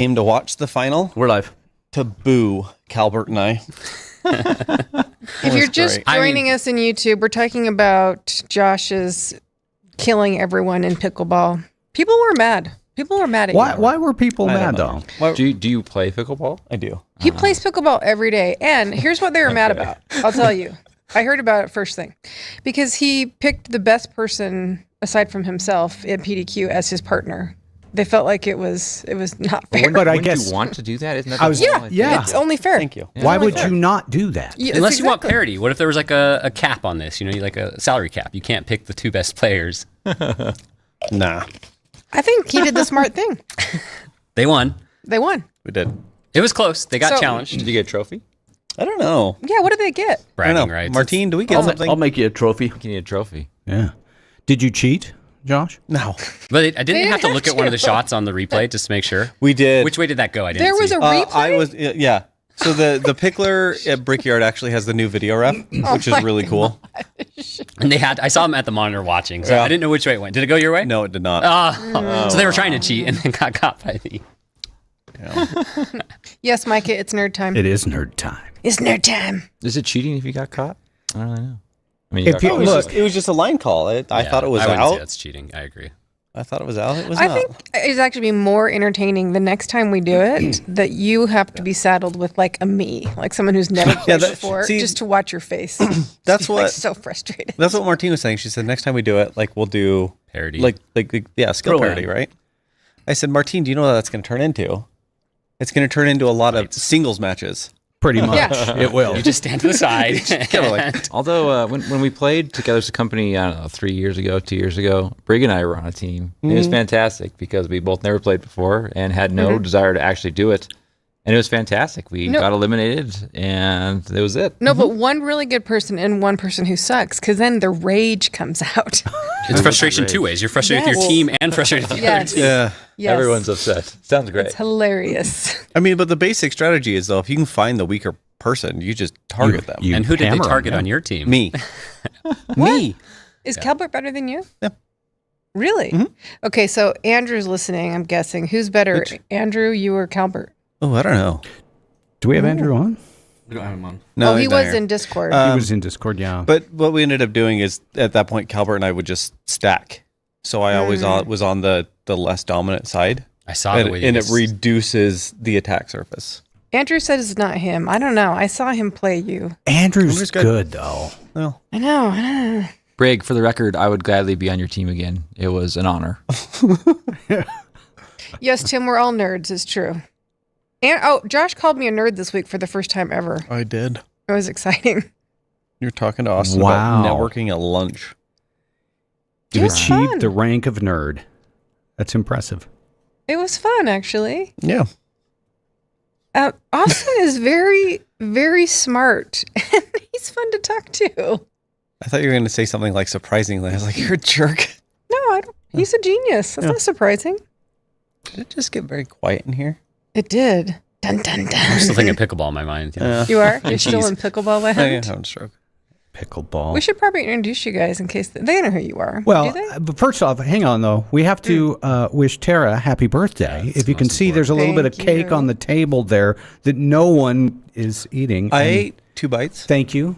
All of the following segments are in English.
came to watch the final We're live. to boo Calbert and I. If you're just joining us in YouTube, we're talking about Josh's killing everyone in pickleball. People were mad. People were mad at you. Why were people mad, though? Do you play pickleball? I do. He plays pickleball every day. And here's what they were mad about. I'll tell you. I heard about it first thing. Because he picked the best person, aside from himself, in PDQ as his partner. They felt like it was not fair. But I Wouldn't guess you want to do that? Isn't that yeah. It's only fair. Thank you. Why would you not do that? Yeah, Unless you want exactly. parity. What if there was like a cap on this? You know, like a salary cap. You can't pick the two best players. Nah, I think he did the smart thing. They won. They won. we did. It was close. They got So- challenged. Did you get a trophy? I don't know. Yeah, what did they get? I don't Bragging know. rights. Martine, do we get I'll something? make you a trophy. You need a tropy. Yeah. Did you cheat, Josh? No, But I didn't have to have look at one of the to. shots on the replay just to make sure. we did. Which way did that go? I didn't There was see. a replay? I was yeah. So the pickler at Brickyard actually has the new video ref, which is really cool. And I saw them at the monitor watching, so Yeah. I didn't know which way it went. Did it go your way? No, it did not. So they were trying to cheat and then got caught by the... Yes, Micah, it's nerd time. It is nerd time. It's nerd time. Is it cheating if you got caught? I don't really know. I mean, you If got you caught. It was just a line call. I thought it was I wouldn't say out. that's cheating. I agree. I thought it was out. It was I not. think it's actually be more entertaining the next time we do it that you have to be saddled with like a me, like someone who's never played before, see- just to watch your face. That's Like, what so frustrated. that's what Martine was saying. She said next time we do it, like we'll do Parody. like skill Throw in. parody, right? I said, Martine, do you know what that's going to turn into? It's going to turn into a lot of singles matches. Pretty much. Yeah. It will. You just stand to the side. Although when we played together as a company, I don't know, 3 years ago, 2 years ago, Brig and I were on a team. It was fantastic because we both never played before and had no desire to actually do it. And it was fantastic. We got eliminated, and that was it. No, but one really good person and one person who sucks, because then the rage comes out. It's frustration two ways. You're frustrated with your team and frustrated with the other Yes. team. Yeah. Yes. Everyone's upset. Sounds great. It's hilarious. I mean, but the basic strategy is though, if you can find the weaker person, you just target them. You And who did they hammer 'em, target yeah. on your team? Me. Me. Is Calbert better than you? Yeah. Really? Okay, so Andrew's listening, I'm guessing. Who's better, Andrew, you or Calbert? Oh, I don't know. Do we have Andrew on? We don't have him on. No, he he's not was here. in Discord. He was in Discord, yeah. But what we ended up doing is at that point, Calbert and I would just stack. So I always was on the less dominant side. I saw the way you and it guys- reduces the attack surface. Andrew said it's not him. I don't know. I saw him play you. Andrew's Andrew's good. good. though. Well, I know. Brig, for the record, I would gladly be on your team again. It was an honor. Yes, Tim, we're all nerds. It's true. And Josh called me a nerd this week for the first time ever. I did. It was exciting. You're talking to Austin Wow. about networking at lunch. You It was fun. achieved the rank of nerd. That's impressive. It was fun, actually. Yeah. Austin is very, very smart, and he's fun to talk to. I thought you were going to say something like surprisingly. I was like, you're a jerk. No, I don't. He's a genius. That's not surprising. Did it just get very quiet in here? It did. Dun, dun, dun. I'm still thinking pickleball in my mind. You know? You are? You're still in pickleball I land? having a stroke. Pickleball. We should probably introduce you guys in case they know who you are. Well, Do they? but first off, hang on though. We have to wish Tara happy birthday. If you can see, there's a little bit of Thank cake you. on the table there that no one is eating. I And ate 2 bites. Thank you.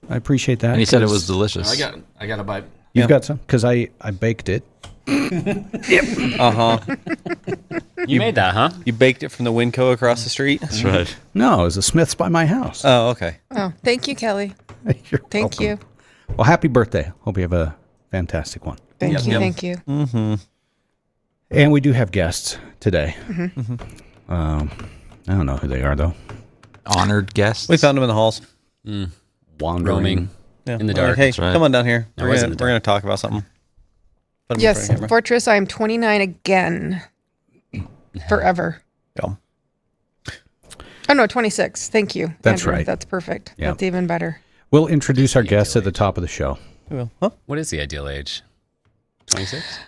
I appreciate that. And he said it 'cause was delicious. I got a bite. You've got some? Because I baked it. Uh-huh. You made that, huh? You baked it from the Winco across the street? That's right. No, it was a Smith's by my house. Oh, okay. Oh, thank you, Kelly. You're Thank welcome. you. Well, happy birthday. Hope you have a fantastic one. Thank you. Thank you. And we do have guests today. Mm-hmm. I don't know who they are, though. Honored guest. We found him in the halls. Wandering. Roaming Yeah. in the We're like, dark. hey, That's right. come on down here. I We're was going in the to talk about something. Put him in Yes, front of the camera. Fortress, I'm 29 again. Forever. Yeah. Oh, no, 26. Thank you. That's Andrew. right. That's perfect. Yeah. That's even better. We'll introduce our guests at the top of the show. We will. Huh? What is the ideal age? 26?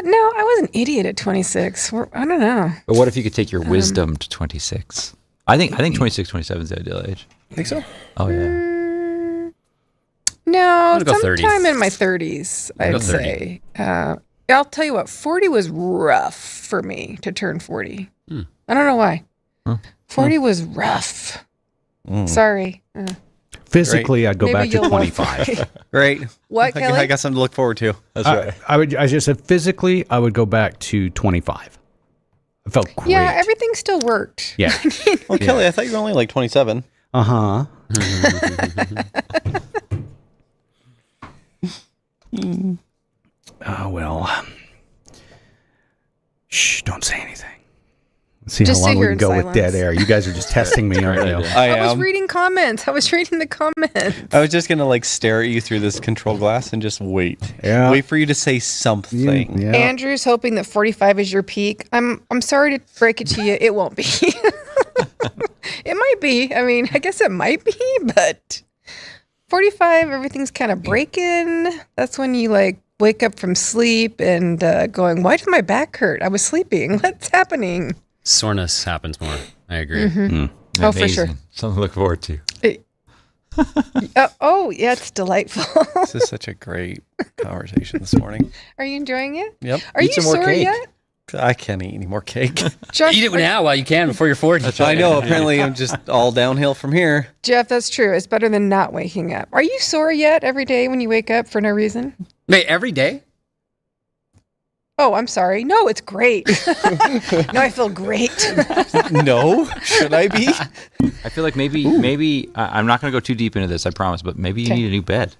No, I was an idiot at 26. I don't know. But what if you could take your wisdom to 26? I think 26, 27 is the ideal age. Think so? Oh, yeah. No, gonna go 30. sometime in my 30s, I'll go I'd say. I'll tell you what, 40 was rough for me to turn 40. I don't know why. 40 was rough. Sorry. Physically, I'd go Maybe back to you'll love 25. 40. Great. What, I Kelly? got something to look forward to. That's right. I just said physically, I would go back to 25. I felt great. Yeah, everything still worked. Yeah. Well, Kelly, I thought you were only like 27. Uh-huh. Oh, well. Shh, don't say anything. Let's see Just how sit long we here can in go with silence. dead air. You guys are just testing me, aren't you? I was reading comments. I was reading the comments. I was just going to like stare at you through this control glass and just wait. Yeah. Wait for you to say something. Yeah. Andrew's hoping that 45 is your peak. I'm sorry to break it to you. It won't be. It might be. I mean, I guess it might be, but 45, everything's kind of breaking. That's when you like wake up from sleep and going, why did my back hurt? I was sleeping. What's happening? Soreness happens more. I agree. Oh, for sure. Something to look forward to. Oh, yeah, it's delightful. This is such a great conversation this morning. Are you enjoying it? Yep. Are Eat you some more sore cake. yet? I can't eat any more cake. Jeff, Eat it now while you can before you're 40. I know. Apparently, I'm just all downhill from here. Jeff, that's true. It's better than not waking up. Are you sore yet every day when you wake up for no reason? Wait, every day? Oh, I'm sorry. No, it's great. No, I feel great. No, should I be? I feel like maybe I'm not going to go too deep into this, I promise, but maybe you need a new bed.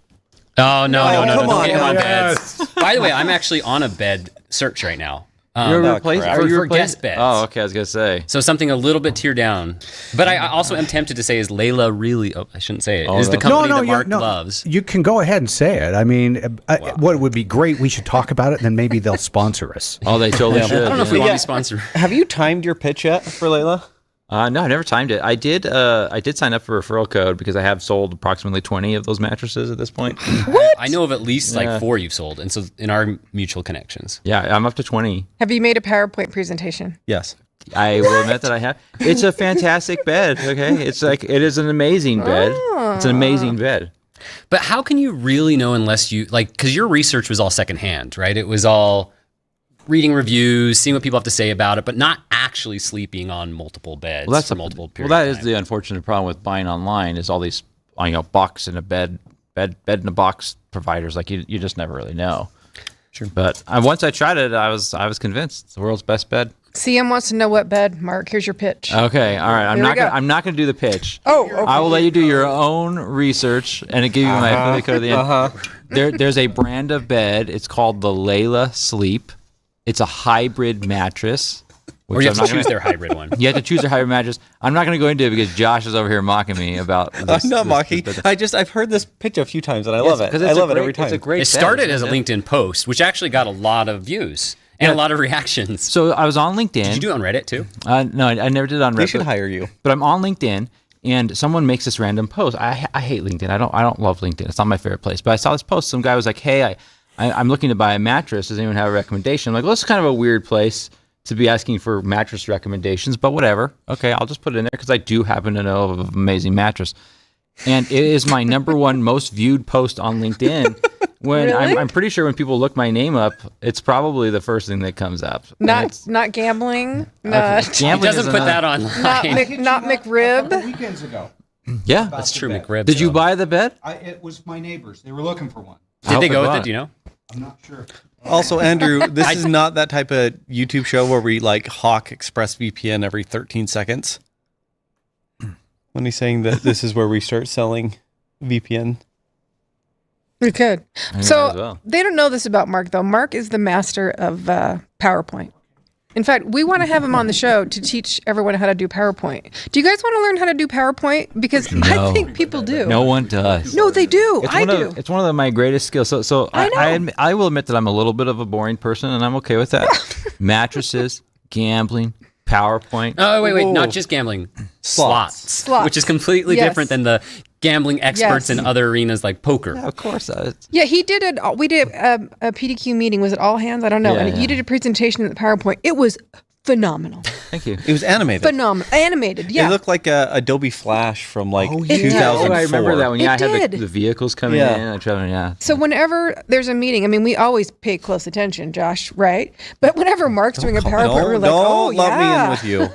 Oh, no. come Don't on, get him on yes. beds. By the way, I'm actually on a bed search right now. You're no, replacing crap. For guest beds. Oh, okay. I was going to say. So something a little bit tear down. But I also am tempted to say, is Layla really, I shouldn't say it, is the company that Mark loves. You can go ahead and say it. I mean, what would be great, we should talk about it, and then maybe they'll sponsor us. Oh, they totally should. I don't know if we yeah. want to be sponsored. Have you timed your pitch yet for Layla? No, I never timed it. I did sign up for a referral code because I have sold approximately 20 of those mattresses at this point. I know of at least like 4 you've sold. And so in our mutual connections. Yeah, I'm up to 20. Have you made a PowerPoint presentation? Yes. I will admit that I have. It's a fantastic bed, okay? It is an amazing bed. It's an amazing bed. But how can you really know unless you, like, because your research was all secondhand, right? It was all reading reviews, seeing what people have to say about it, but not actually sleeping on multiple beds for multiple periods. Well, that is the unfortunate problem with buying online is all these, box in a bed in a box providers. Like you just never really know. Sure. But once I tried it, I was convinced it's the world's best bed. CM wants to know what bed, Mark. Here's your pitch. Okay, all right. Here we go. I'm not gonna do the pitch. Oh, okay. I will let you do your own research and give you my affiliate code at the end. There's a brand of bed. It's called the Layla Sleep. It's a hybrid mattress. Or you have to choose their hybrid one. You have to choose their hybrid mattress. I'm not going to go into it because Josh is over here mocking me about this. I'm not mocking. I've heard this pitch a few times and I love it. I love it every time. It's a great It started as a LinkedIn post, which actually got a lot of views and a lot of reactions. So I was on LinkedIn. Did you do it on Reddit too? No, I never did it on Reddit. They should hire you. But I'm on LinkedIn, and someone makes this random post. I hate LinkedIn. I don't love LinkedIn. It's not my favorite place. But I saw this post. Some guy was like, "Hey, I'm looking to buy a mattress. Does anyone have a recommendation?" I'm like, well, this is kind of a weird place to be asking for mattress recommendations, but whatever. Okay, I'll just put it in there because I do happen to know of an amazing mattress. And it is my number one most viewed post on LinkedIn. When Really? I'm pretty sure when people look my name up, it's probably the first thing that comes up. Not gambling. He Gambling doesn't is put another- that online. Not McRib. Weekends ago. Yeah. That's true, McRib. Did you buy the bed? It was my neighbors. They were looking for one. Did they go with bought it? Do you know? I'm not sure. Also, Andrew, this is not that type of YouTube show where we like hawk ExpressVPN every 13 seconds. When he's saying that this is where we start selling VPN. We could. as So well. they don't know this about Mark, though. Mark is the master of PowerPoint. In fact, we want to have him on the show to teach everyone how to do PowerPoint. Do you guys want to learn how to do PowerPoint? Because I think people do. No one does. No, they do. I do. It's one of my greatest skills. So I will admit that I'm a little bit of a boring person, and I'm okay with that. Mattresses, gambling, PowerPoint. Oh, wait. Not just gambling. Slots. Which is completely Yes. different than the gambling experts Yes. in other arenas like poker. Yeah, of course. Yeah, he did it. We did a PDQ meeting. Was it all hands? I don't know. Yeah, and yeah. you did a presentation in the PowerPoint. It was phenomenal. Thank you. It was animated. Phenomenal. Animated, yeah. It looked like a Adobe Flash from like It did. 2004. Oh, I remember that when It I had did. the vehicles coming Yeah. in. Yeah. So whenever there's a meeting, I mean, we always pay close attention, Josh, right? But whenever Mark's doing a PowerPoint, we're like, oh, don't lump me yeah. in with you.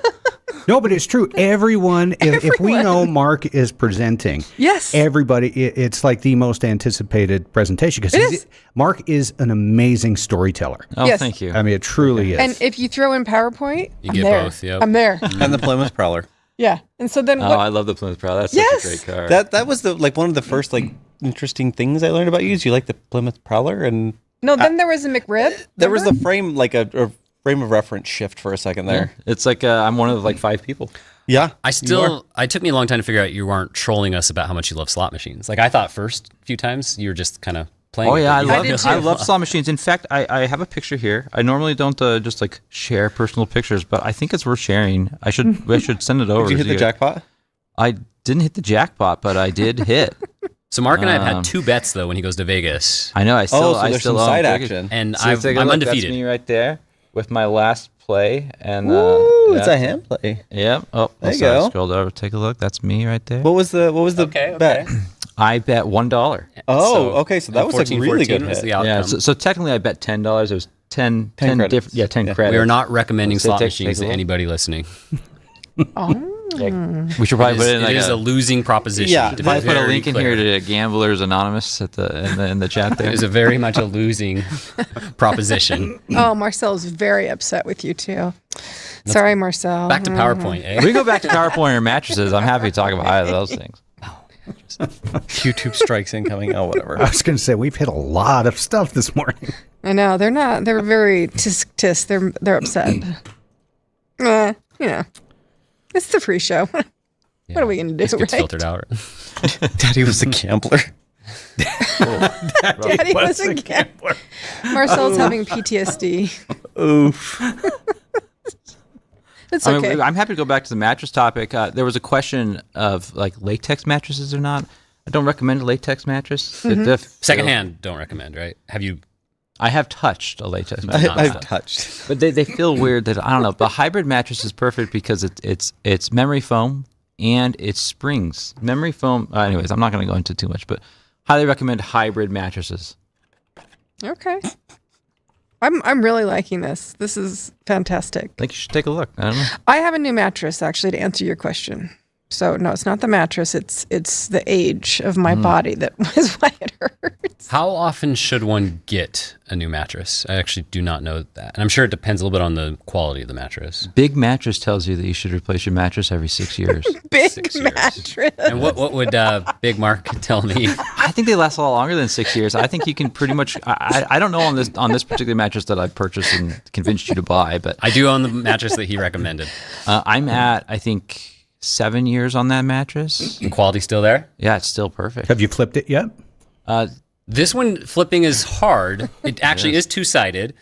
No, but it's true. Everyone, if we know Mark is presenting, Yes. everybody, it's like the most anticipated presentation It because is. Mark is an amazing storyteller. Oh, Yes. thank you. I mean, it truly is. And if you throw in PowerPoint, You I'm get there. both, yep. I'm there. And the Plymouth Prowler. Yeah. And so then Oh, what? I love the Plymouth Prowler. That's Yes. such a great car. That was the like one of the first like interesting things I learned about you. Is you like the Plymouth Prowler, and No, then there was a McRib. there was the remember? frame like a frame of reference shift for a second there. It's like I'm one of like 5 people. Yeah, It took me a long time to figure out you weren't trolling us about how much you love slot machines. Like I thought first few times you were just kind of playing. Oh with yeah, it. You did too. I love slot machines. In fact, I have a picture here. I normally don't just like share personal pictures, but I think it's worth sharing. I should send it over. Did you hit to the jackpot? I didn't hit the jackpot, but I did hit. So Mark and I have had 2 bets though when he goes to Vegas, I know. I still. so I there's still some own side tickets. action. and So take a I'm look. undefeated. That's me right there with my last play, and Ooh, it's yeah. a hand play. Yep. Oh, There you sorry, go. Scrolled over. Take a look. That's me right there. What was the bet? I bet $1. Oh, okay, so that was a 14, really 14 good was hit. the outcome. Yeah. So technically, I bet $10. It was 10 credits. different. Yeah, 10 credits. We are not recommending So slot take machines a to look. anybody listening. We should probably put it in It is a losing proposition. Yeah, to be Probably put a very link in clear. here to Gamblers Anonymous in the chat there. It is a very much a losing proposition. Oh, Marcel's very upset with you too. Sorry, Marcel. Back to PowerPoint, eh? We go back to PowerPoint or mattresses. I'm happy to talk about either of those things. YouTube strikes incoming. Oh, whatever. I was going to say, we've hit a lot of stuff this morning. I know they're not. They're very tisk. They're upset. You know, it's the free show. What are we gonna do? This gets right? filtered out. Daddy was a gambler. Daddy was a gambler. Marcel's having PTSD. Oof. It's okay. I'm happy to go back to the mattress topic. There was a question of like latex mattresses or not. I don't recommend a latex mattress. Secondhand, don't recommend, right? Have you? I have touched a latex mattress. I've touched. But they feel weird that I don't know. The hybrid mattress is perfect because it's memory foam and it's springs. Memory foam. Anyways, I'm not going to go into too much, but highly recommend hybrid mattresses. Okay. I'm really liking this. This is fantastic. I think you should take a look. I don't know. I have a new mattress actually to answer your question. So no, it's not the mattress. It's the age of my body that was why it hurts. How often should one get a new mattress? I actually do not know that, and I'm sure it depends a little bit on the quality of the mattress. Big Mattress tells you that you should replace your mattress every 6 years. Big 6 years. mattress. And what would Big Mark tell me? I think they last a lot longer than 6 years. I think you can pretty much. I don't know on this particular mattress that I purchased and convinced you to buy, but I do own the mattress that he recommended. I'm at I think 7 years on that mattress. The quality still there? Yeah, it's still perfect. Have you flipped it yet? This one flipping is hard. It actually is two-sided,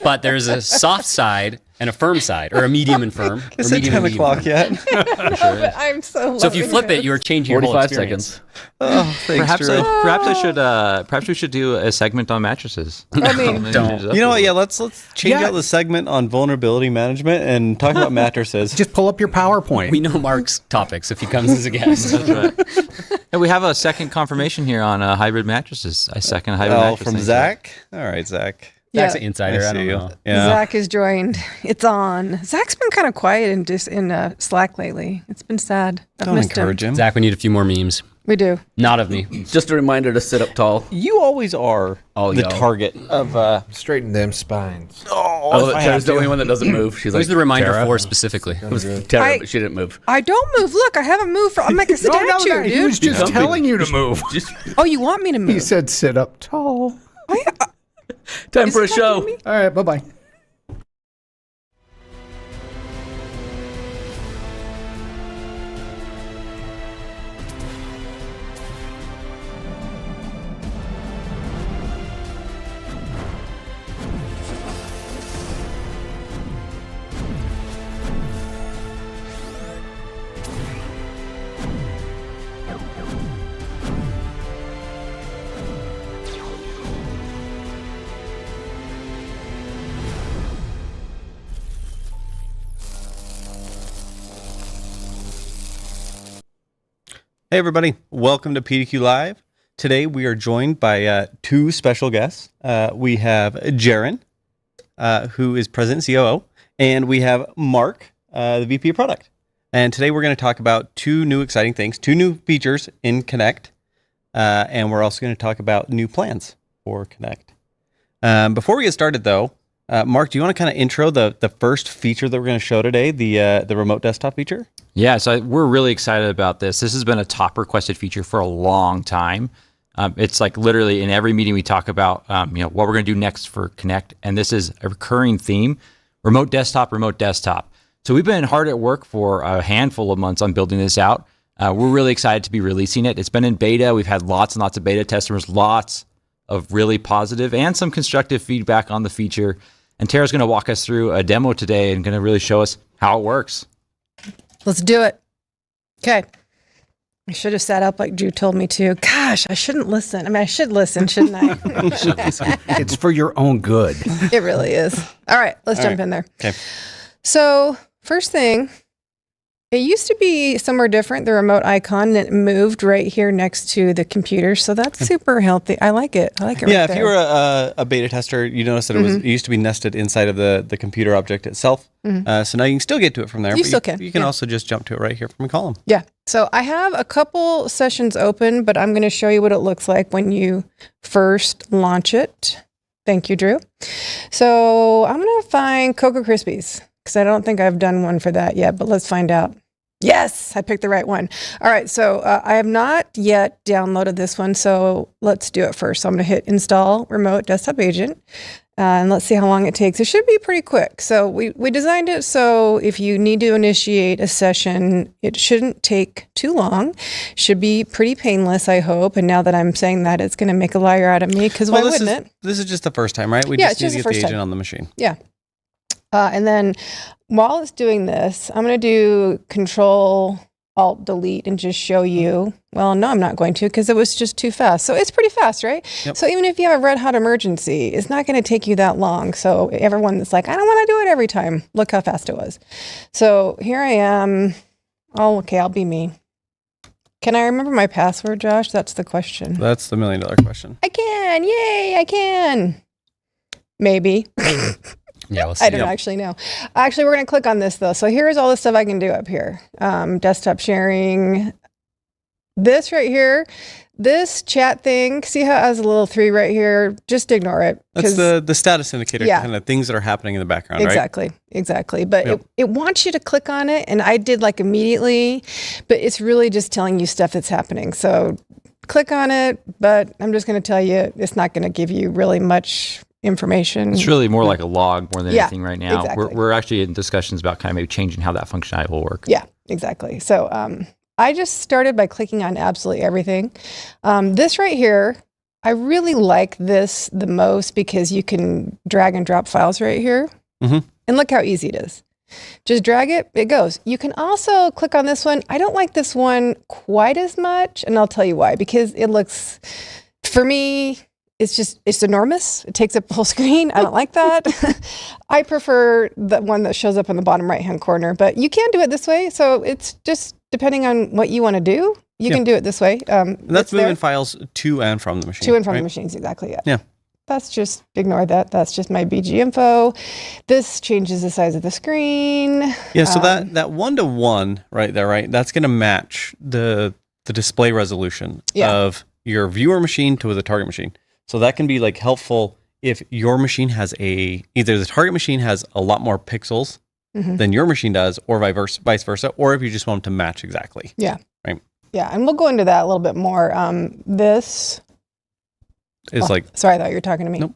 but there's a soft side and a firm side, or a medium and firm. Or Is it medium 10 and medium. o'clock yet? But I'm so. So if you loving flip it, this. you're changing your whole 45 experience. seconds. Oh, thanks, Perhaps Drew. perhaps we should do a segment on mattresses. I mean, Don't. You know what? Yeah, let's change Yeah. out the segment on vulnerability management and talk about mattresses. Just pull up your PowerPoint. We know Mark's topics if he comes as a guest. That's right. And we have a second confirmation here on hybrid mattresses. I second hybrid Oh, mattress. from Thank you. Zach. All right, Zach. Zach's an yeah. insider. I don't know. Yeah. Zach is joined. It's on. Zach's been kind of quiet in Slack lately. It's been sad. I've Don't missed encourage him. Zach, we need a few more memes. We do. Not of me. Just a reminder to sit up tall. You always are Oh, the yo. target of. Straighten them spines. I love it. Tara's the only one that doesn't move. She's Who's like, the reminder Tara? for specifically? It was Tara, I- but she didn't move. I don't move. Look, I haven't moved. I'm like a statue, He was dude. just telling you to move. Just Oh, you want me to move? He said sit up tall. time Is for a he talking show. to me? All right, bye-bye. Hey, everybody. Welcome to PDQ Live. Today, we are joined by two special guests. We have Jaron, who is President and COO, and we have Mark, the VP of Product. And today, we're going to talk about two new exciting things, two new features in Connect, and we're also going to talk about new plans for Connect. Before we get started, though, Mark, do you want to kind of intro the first feature that we're going to show today, the remote desktop feature? Yeah, so we're really excited about this. This has been a top requested feature for a long time. It's like literally in every meeting we talk about, what we're going to do next for Connect, and this is a recurring theme: remote desktop, remote desktop. So we've been hard at work for a handful of months on building this out. We're really excited to be releasing it. It's been in beta. We've had lots and lots of beta testers, lots of really positive and some constructive feedback on the feature. And Tara's going to walk us through a demo today and going to really show us how it works. Let's do it. Okay. I should have sat up like Drew told me to. Gosh, I shouldn't listen. I mean, I should listen, shouldn't I? It's for your own good. It really is. All right, let's jump in there. Okay. So, first thing, it used to be somewhere different, the remote icon, and it moved right here next to the computer. So that's super healthy. I like it. I like it Yeah, right if there. you were a beta tester, you notice that it used to be nested inside of the computer object itself. So now you can still get to it from there. You but still can, You can yeah. also just jump to it right here from a column. Yeah. So I have a couple sessions open, but I'm going to show you what it looks like when you first launch it. Thank you, Drew. So I'm going to find Cocoa Krispies because I don't think I've done one for that yet, but let's find out. Yes, I picked the right one. All right, so I have not yet downloaded this one, so let's do it first. So I'm going to hit Install Remote Desktop Agent, and let's see how long it takes. It should be pretty quick. So we designed it so if you need to initiate a session, it shouldn't take too long. Should be pretty painless, I hope. And now that I'm saying that, it's going to make a liar out of me, because why wouldn't it? This is just the first time, right? We Yeah, just it's need just to the get the first agent time. on the machine. Yeah. And then while it's doing this, I'm going to do Control Alt Delete and just show you. Well, no, I'm not going to because it was just too fast. So it's pretty fast, right? Yep. So even if you have a red hot emergency, it's not going to take you that long. So everyone that's like, I don't want to do it every time, look how fast it was. So here I am. Oh, okay, I'll be me. Can I remember my password, Josh? That's the question. That's the $1 million question. I can. Yay, I can. Maybe. Yeah, we'll see. I don't actually know. Actually, we're going to click on this, though. So here's all the stuff I can do up here. Desktop sharing. This right here, this chat thing, see how it has a little 3 right here? Just ignore it. That's the status indicator, Yeah. kind of things that are happening in the background, right? Exactly. But Yep. it wants you to click on it, and I did like immediately, but it's really just telling you stuff that's happening. So click on it, but I'm just going to tell you it's not going to give you really much information. It's really more like a log more than Yeah, anything right now. exactly. We're actually in discussions about kind of maybe changing how that functionality will work. Yeah, exactly. So I just started by clicking on absolutely everything. This right here, I really like this the most because you can drag and drop files right here. Mhm. And look how easy it is. Just drag it, it goes. You can also click on this one. I don't like this one quite as much, and I'll tell you why. Because it looks, for me, it's enormous. It takes up the whole screen. I don't like that. I prefer the one that shows up in the bottom right-hand corner, but you can do it this way. So it's just depending on what you want to do, you can do it this way. And that's it's there. moving files to and from the machine. To and from right? the machines, exactly. Yeah. Yeah. That's just, ignore that. That's just my BG info. This changes the size of the screen. Yeah, so that 1-to-1 right there, right? That's going to match the display resolution of your viewer machine to the target machine. So that can be like helpful if your machine has either the target machine has a lot more pixels than your machine does, or vice versa, or if you just want them to match exactly. Yeah. Right. Yeah, and we'll go into that a little bit more. This is like, sorry, I thought you were talking to me. Nope.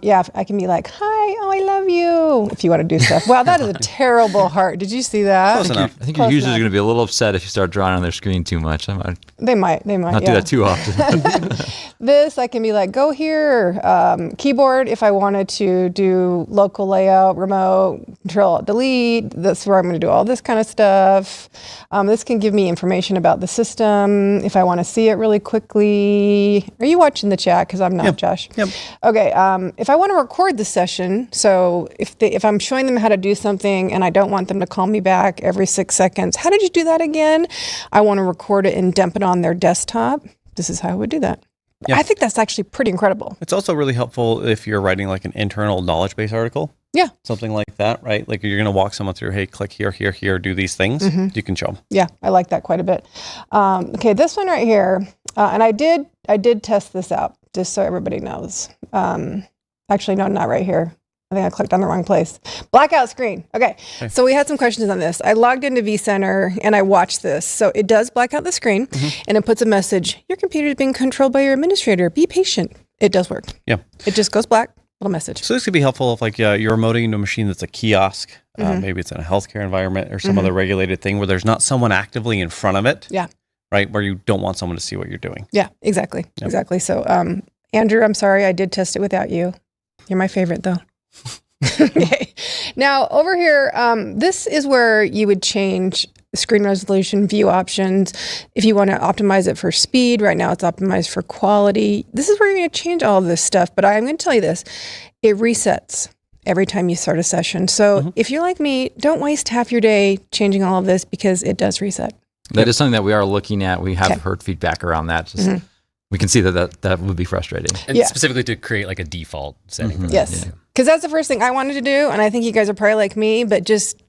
Yeah, I can be like, hi, oh, I love you, if you want to do stuff. Wow, that is a terrible heart. Did you see that? Close enough. I think your Close users are enough. going to be a little upset if you start drawing on their screen too much. I might They might, not yeah. do that too often. This, I can be like, go here. Keyboard, if I wanted to do local layout, remote, Control Delete, that's where I'm going to do all this kind of stuff. This can give me information about the system if I want to see it really quickly. Are you watching the chat? Because I'm not, Josh. Yep. Okay, if I want to record the session, so if I'm showing them how to do something and I don't want them to call me back every 6 seconds, how did you do that again? I want to record it and dump it on their desktop. This is how I would do that. Yeah. I think that's actually pretty incredible. It's also really helpful if you're writing like an internal knowledge base article. Yeah. Something like that, right? Like you're going to walk someone through, hey, click here, here, here, do these things. You can show them. Yeah, I like that quite a bit. Okay, this one right here, and I did test this out just so everybody knows. Actually, no, not right here. I think I clicked on the wrong place. Blackout screen. Okay, so we had some questions on this. I logged into vCenter and I watched this. So it does black out the screen and it puts a message, your computer is being controlled by your administrator. Be patient. It does work. Yeah. It just goes black. Little message. So this could be helpful if like you're remoting into a machine that's a kiosk. Maybe it's in a healthcare environment or some other regulated thing where there's not someone actively in front of it. Yeah. Right? Where you don't want someone to see what you're doing. Yeah, exactly. Yep. Exactly. So, Andrew, I'm sorry I did test it without you. You're my favorite though. Okay. Now over here, this is where you would change screen resolution, view options. If you want to optimize it for speed, right now it's optimized for quality. This is where you're going to change all of this stuff. But I'm going to tell you this, it resets every time you start a session. So if you're like me, don't waste half your day changing all of this because it does reset. That is something that we are looking at. We have heard feedback around that. Just, we can see that would be frustrating. And specifically to create like a default setting. For that. Yes. Because that's the first thing I wanted to do. And I think you guys are probably like me, but just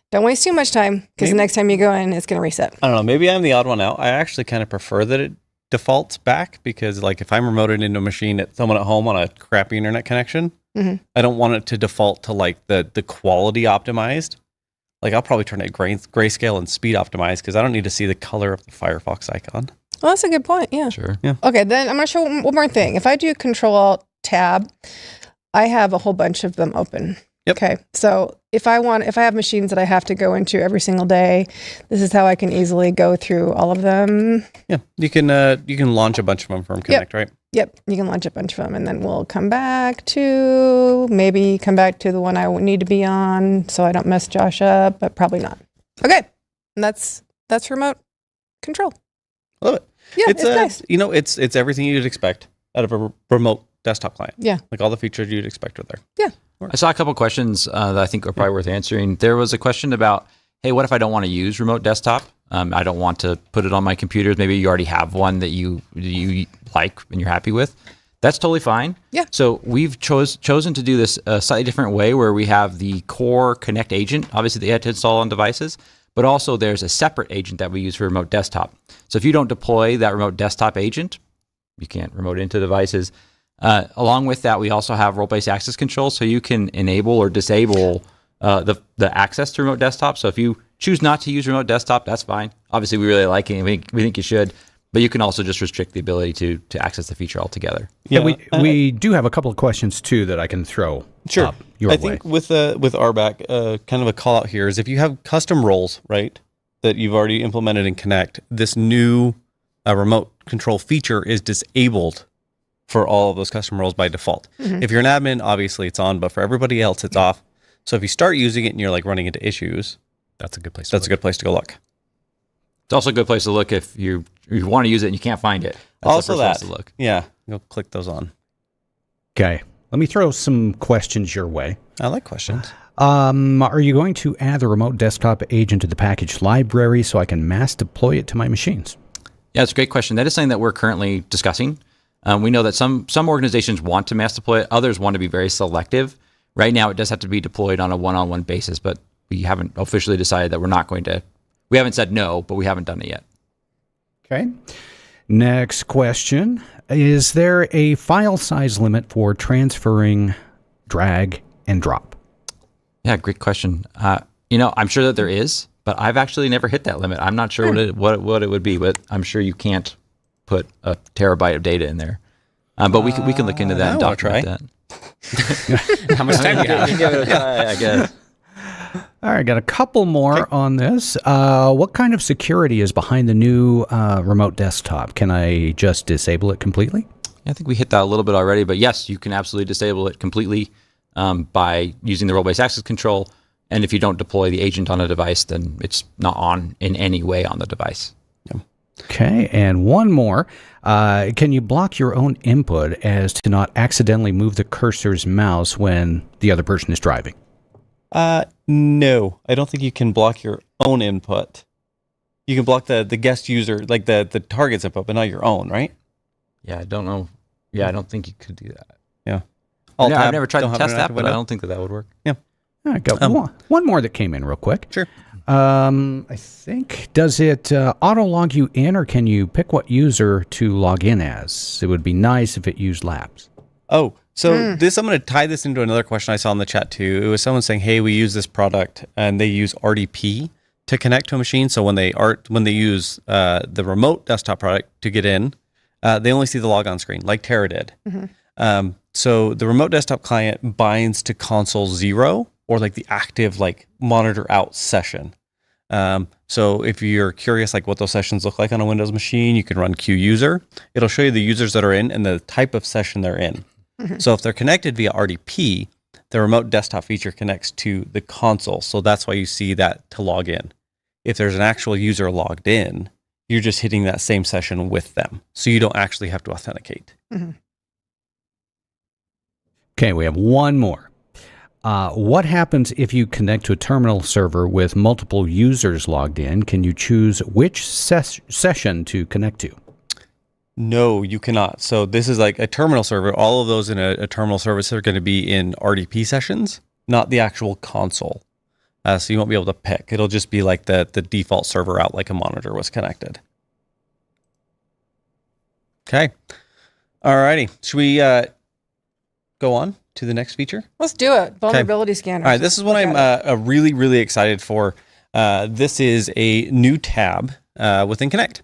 don't waste too much time because the next time you go in, it's going to reset. I don't know. Maybe I'm the odd one out. I actually kind of prefer that it defaults back because like if I'm remoted into a machine at someone at home on a crappy internet connection, I don't want it to default to like the quality optimized. Like I'll probably turn it grayscale and speed optimized because I don't need to see the color of the Firefox icon. Well, that's a good point. Yeah. Sure. Yeah. Okay, then I'm going to show one more thing. If I do Control-Alt-Tab, I have a whole bunch of them open. Yep. Okay, so if I have machines that I have to go into every single day, this is how I can easily go through all of them. Yeah, you can launch a bunch of them from Connect, right? Yep, you can launch a bunch of them, and then we'll come back to the one I need to be on, so I don't mess Josh up, but probably not. Okay, and that's remote control. Love it. Yeah, it's nice. It's everything you'd expect out of a remote desktop client. Yeah, like all the features you'd expect are there. Yeah. I saw a couple questions that I think are probably worth answering. There was a question about, hey, what if I don't want to use remote desktop? I don't want to put it on my computers. Maybe you already have one that you like and you're happy with. That's totally fine. Yeah. So we've chosen to do this a slightly different way where we have the core Connect agent, obviously that you had to install on devices, but also there's a separate agent that we use for remote desktop. So if you don't deploy that remote desktop agent, you can't remote into devices. Along with that, we also have role-based access control, so you can enable or disable the access to remote desktop. So if you choose not to use remote desktop, that's fine. Obviously, we really like it, and we think you should. But you can also just restrict the ability to access the feature altogether. Yeah, we do have a couple of questions too that I can throw up your way. I think with RBAC, kind of a call out here is if you have custom roles, right, that you've already implemented in Connect, this new remote control feature is disabled for all of those custom roles by default. If you're an admin, obviously it's on, but for everybody else, it's off. So if you start using it and you're like running into issues, that's a good place. That's a good place to go look. It's also a good place to look if you want to use it and you can't find it. That's also the first place to look. Yeah, go click those on. Okay, let me throw some questions your way. I like questions. Are you going to add the remote desktop agent to the package library so I can mass deploy it to my machines? Yeah, it's a great question. That is something that we're currently discussing. We know that some organizations want to mass deploy it. Others want to be very selective. Right now, it does have to be deployed on a one-on-one basis, but we haven't officially decided that we're not going to. We haven't said no, but we haven't done it yet. Okay. Next question. Is there a file size limit for transferring drag and drop? Yeah, great question. I'm sure that there is, but I've actually never hit that limit. I'm not sure what it would be, but I'm sure you can't put a terabyte of data in there. But we can look into that and document that. How much time do you have? Give it a try, I guess. All right, got a couple more on this. What kind of security is behind the new remote desktop? Can I just disable it completely? I think we hit that a little bit already, but yes, you can absolutely disable it completely by using the role-based access control. And if you don't deploy the agent on a device, then it's not on in any way on the device. Okay, and one more. Can you block your own input as to not accidentally move the cursor's mouse when the other person is driving? No, I don't think you can block your own input. You can block the guest user, like the target's input, but not your own, right? Yeah, I don't know. Yeah, I don't think you could do that. Yeah. I've never tried to test that, but I don't think that would work. Yeah. I got one more that came in real quick. Sure. I think, does it auto log you in, or can you pick what user to log in as? It would be nice if it used labs. Oh, so I'm going to tie this into another question I saw in the chat too. It was someone saying, "Hey, we use this product and they use RDP to connect to a machine. So when they use the remote desktop product to get in, they only see the logon screen, like Tara did. So the remote desktop client binds to console 0, or like the active like monitor out session. So if you're curious like what those sessions look like on a Windows machine, you can run Q user. It'll show you the users that are in and the type of session they're in. So if they're connected via RDP, the remote desktop feature connects to the console. So that's why you see that to log in. If there's an actual user logged in, you're just hitting that same session with them. So you don't actually have to authenticate. Okay, we have one more. What happens if you connect to a terminal server with multiple users logged in? Can you choose which session to connect to? No, you cannot. So this is like a terminal server. All of those in a terminal service are going to be in RDP sessions, not the actual console. So you won't be able to pick. It'll just be like the default server out, like a monitor was connected. Okay. All righty. Should we go on to the next feature? Let's do it. Vulnerability scanner. All right. This is what I'm really, really excited for. This is a new tab within Connect.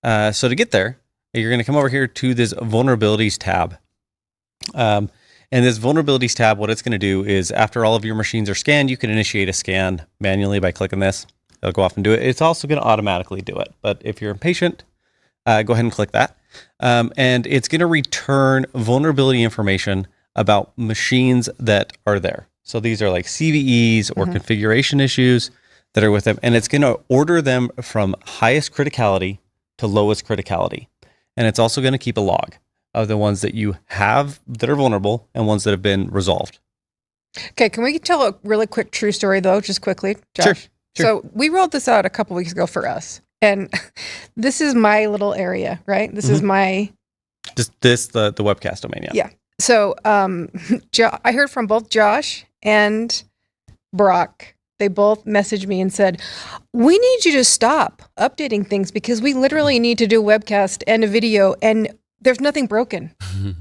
So to get there, you're going to come over here to this vulnerabilities tab. And this vulnerabilities tab, what it's going to do is after all of your machines are scanned, you can initiate a scan manually by clicking this. It'll go off and do it. It's also going to automatically do it. But if you're impatient, go ahead and click that. And it's going to return vulnerability information about machines that are there. So these are like CVEs or configuration issues that are with them. And it's going to order them from highest criticality to lowest criticality. And it's also going to keep a log of the ones that you have that are vulnerable and ones that have been resolved. Okay, can we tell a really quick true story though, just quickly, Josh? Sure. So we rolled this out a couple weeks ago for us. And this is my little area, right? This is my... Just the webcast domain, Yeah. So I heard from both Josh and Brock. They both messaged me and said, we need you to stop updating things because we literally need to do a webcast and a video and there's nothing broken.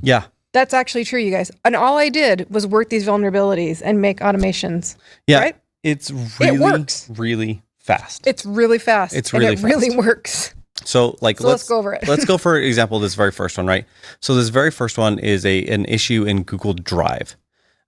Yeah. That's actually true, you guys. And all I did was work these vulnerabilities and make automations. Yeah. Right? It works. Really fast. It's really fast. It's really fast. Really works. So let's go over it. Let's go for example, this very first one, right? So this very first one is an issue in Google Drive.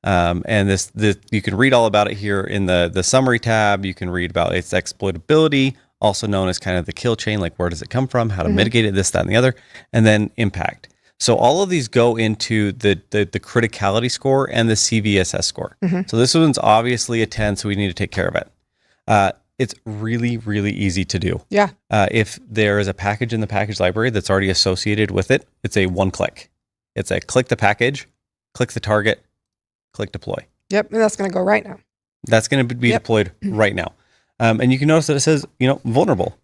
And this you can read all about it here in the summary tab. You can read about its exploitability, also known as kind of the kill chain, like where does it come from, how to mitigate it, this, that, and the other, and then impact. So all of these go into the criticality score and the CVSS score. So this one's obviously a 10, so we need to take care of it. It's really, really easy to do. Yeah. If there is a package in the package library that's already associated with it, it's a one click. It's a click the package, click the target, click deploy. Yep, and that's going to go right now. That's going to be deployed right now. And you can notice that it says, vulnerable.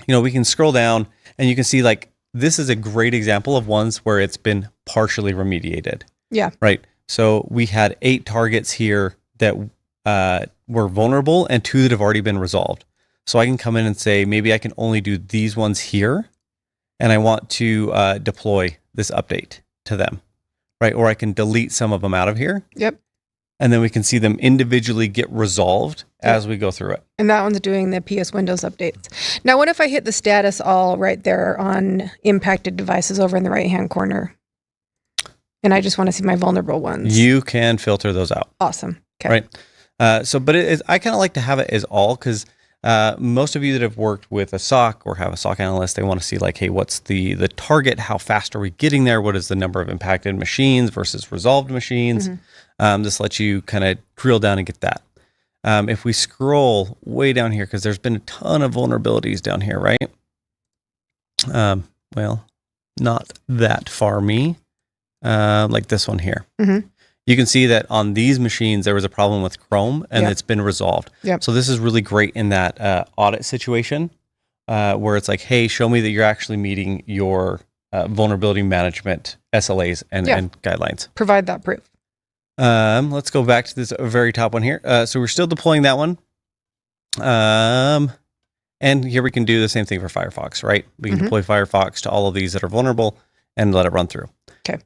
We can scroll down and you can see like, this is a great example of ones where it's been partially remediated. Yeah. Right. So we had 8 targets here that were vulnerable and 2 that have already been resolved. So I can come in and say, maybe I can only do these ones here. And I want to deploy this update to them. Right. Or I can delete some of them out of here. Yep. And then we can see them individually get resolved as we go through it. And that one's doing the PS Windows updates. Now, what if I hit the status all right there on impacted devices over in the right-hand corner? And I just want to see my vulnerable ones. You can filter those out. Awesome. Okay. Right. But I kind of like to have it as all because most of you that have worked with a SOC or have a SOC analyst, they want to see like, hey, what's the target? How fast are we getting there? What is the number of impacted machines versus resolved machines? This lets you kind of drill down and get that. If we scroll way down here, because there's been a ton of vulnerabilities down here, right? Well, not that farmy, like this one here. Mm-hmm. You can see that on these machines, there was a problem with Chrome, and it's been resolved. Yep. So this is really great in that audit situation where it's like, hey, show me that you're actually meeting your vulnerability management SLAs and guidelines. Provide that proof. Let's go back to this very top one here. So we're still deploying that one. And here we can do the same thing for Firefox, right? We can deploy Firefox to all of these that are vulnerable and let it run through. Okay.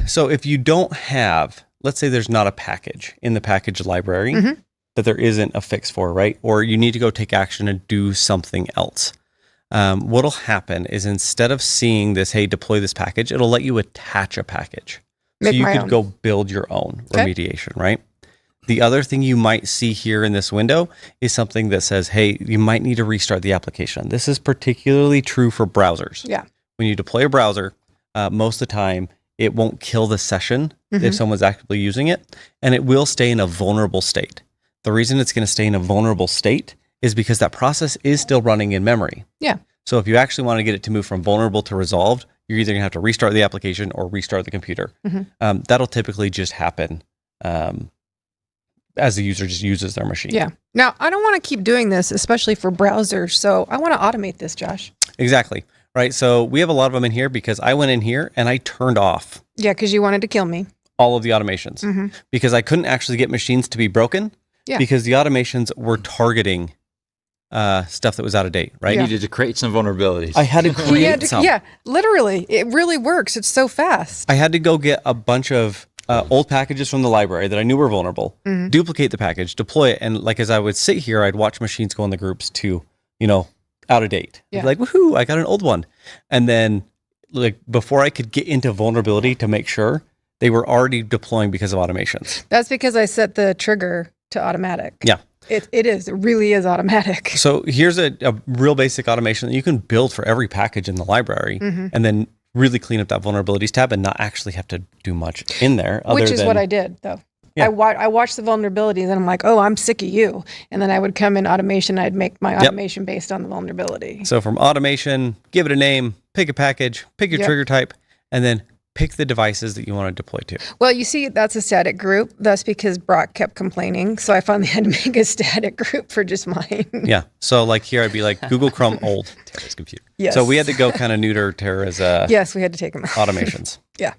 So if you don't have, let's say there's not a package in the package library that there isn't a fix for, right? Or you need to go take action and do something else. What'll happen is instead of seeing this, hey, deploy this package, it'll let you attach a package. So you could go build your own remediation, right? The other thing you might see here in this window is something that says, hey, you might need to restart the application. This is particularly true for browsers. Yeah. When you deploy a browser, most of the time, it won't kill the session if someone's actively using it, and it will stay in a vulnerable state. The reason it's going to stay in a vulnerable state is because that process is still running in memory. Yeah. So if you actually want to get it to move from vulnerable to resolved, you're either going to have to restart the application or restart the computer. That'll typically just happen as the user just uses their machine. Yeah. Now, I don't want to keep doing this, especially for browsers, so I want to automate this, Josh. Exactly. Right. So we have a lot of them in here because I went in here and I turned off. Yeah, because you wanted to kill me. All of the automations because I couldn't actually get machines to be broken because the automations were targeting stuff that was out of date, right? You needed to create some vulnerabilities. I had to create some. Yeah, literally. It really works. It's so fast. I had to go get a bunch of old packages from the library that I knew were vulnerable, duplicate the package, deploy it. And like, as I would sit here, I'd watch machines go in the groups to, out of date. Yeah. Like, woohoo, I got an old one. And then like before I could get into vulnerability to make sure, they were already deploying because of automations. That's because I set the trigger to automatic. Yeah. It is. It really is automatic. So here's a real basic automation that you can build for every package in the library and then really clean up that vulnerabilities tab and not actually have to do much in there. Which is what I did, though. Yeah. I watched the vulnerabilities and I'm like, oh, I'm sick of you. And then I would come in automation. I'd make my automation based on the vulnerability. So from automation, give it a name, pick a package, pick your trigger type, and then pick the devices that you want to deploy to. Well, you see, that's a static group. That's because Brock kept complaining. So I finally had to make a static group for just mine. Yeah. So like here, I'd be like Google Chrome old. Tara's computer. Yes. So we had to go kind of neuter Tara's yes, we had to take them out. automations. Yeah.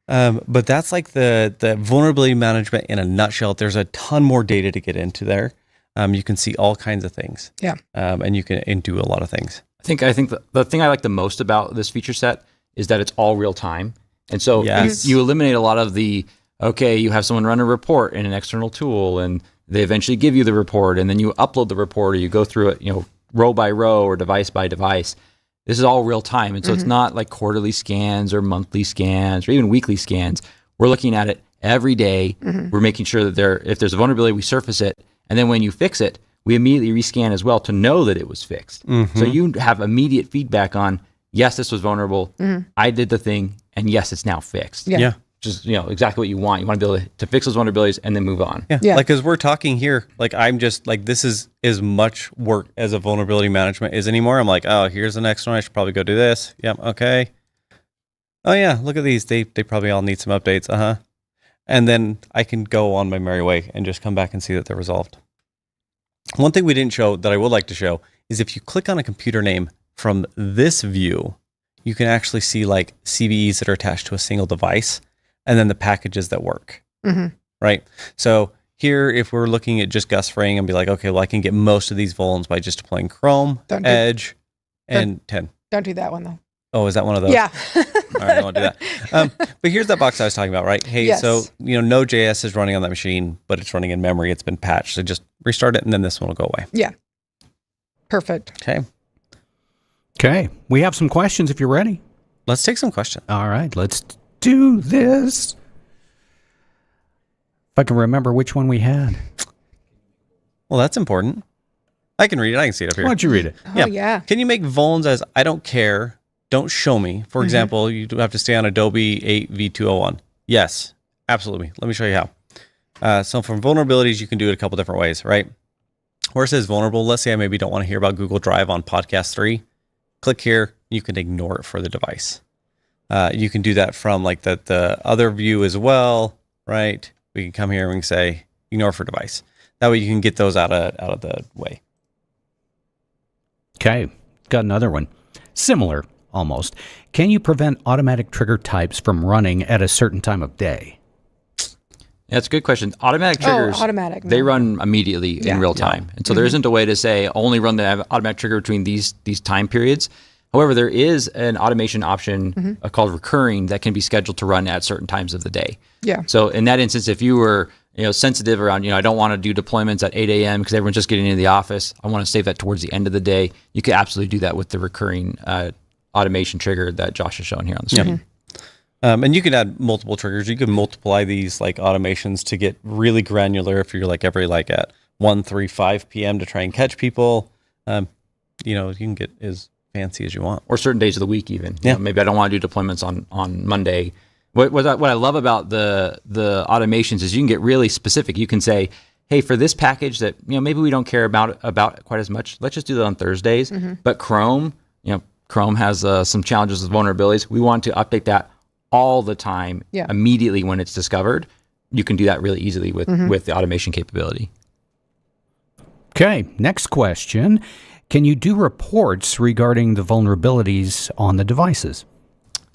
But that's like the vulnerability management in a nutshell. There's a ton more data to get into there. You can see all kinds of things. Yeah. And you can do a lot of things. I think the thing I like the most about this feature set is that it's all real time. And so you eliminate a lot of the, you have someone run a report in an external tool and they eventually give you the report and then you upload the report or you go through it, row by row or device by device. This is all real time. And so it's not like quarterly scans or monthly scans or even weekly scans. We're looking at it every day. We're making sure that if there's a vulnerability, we surface it. And then when you fix it, we immediately rescan as well to know that it was fixed. So you have immediate feedback on, yes, this was vulnerable. I did the thing. And yes, it's now fixed. Yeah. Just, exactly what you want. You want to be able to fix those vulnerabilities and then move on. Yeah. Like, as we're talking here, like, I'm just like, this is as much work as a vulnerability management is anymore. I'm like, oh, here's the next one. I should probably go do this. Yep. Okay. Oh yeah. Look at these. They probably all need some updates. And then I can go on my merry way and just come back and see that they're resolved. One thing we didn't show that I would like to show is if you click on a computer name from this view, you can actually see like CVEs that are attached to a single device and then the packages that work, right? So here, if we're looking at just Gus fraying and be like, okay, well, I can get most of these vulns by just deploying Chrome, Edge, and 10. Don't do that one, though. Oh, is that one of those? Yeah. All right, I don't want to do that. But here's that box I was talking about, right? Hey, so, Node.js is running on that machine, but it's running in memory. It's been patched. So just restart it, and then this one will go away. Yeah. Perfect. Okay. We have some questions if you're ready. Let's take some questions. All right, let's do this. If I can remember which one we had. Well, that's important. I can read it. I can see it up here. Why don't you read it? Oh, yeah. Can you make vulns as I don't care, don't show me? For example, you do have to stay on Adobe 8 V201. Yes, absolutely. Let me show you how. So from vulnerabilities, you can do it a couple different ways, right? Where it says vulnerable, let's say I maybe don't want to hear about Google Drive on podcast 3. Click here, You can ignore it for the device. You can do that from like the other view as well, right? We can come here and we can say ignore for device. That way you can get those out of the way. Okay, got another one. Similar, almost. Can you prevent automatic trigger types from running at a certain time of day? Yeah, that's a good question. Automatic triggers, they run immediately in real time. And so there isn't a way to say only run the automatic trigger between these time periods. However, there is an automation option called recurring that can be scheduled to run at certain times of the day. Yeah. So in that instance, if you were sensitive around, I don't want to do deployments at 8 a.m. because everyone's just getting into the office. I want to save that towards the end of the day. You could absolutely do that with the recurring automation trigger that Josh is showing here on the screen. And you can add multiple triggers. You can multiply these like automations to get really granular. If you're like every like at 1, 3, 5 p.m. to try and catch people, you can get as fancy as you want. Or certain days of the week even. Maybe I don't want to do deployments on Monday. What I love about the automations is you can get really specific. You can say, hey, for this package that maybe we don't care about quite as much, let's just do that on Thursdays. But Chrome has some challenges with vulnerabilities. We want to update that all the time, immediately when it's discovered. You can do that really easily with the automation capability. Okay, next question. Can you do reports regarding the vulnerabilities on the devices?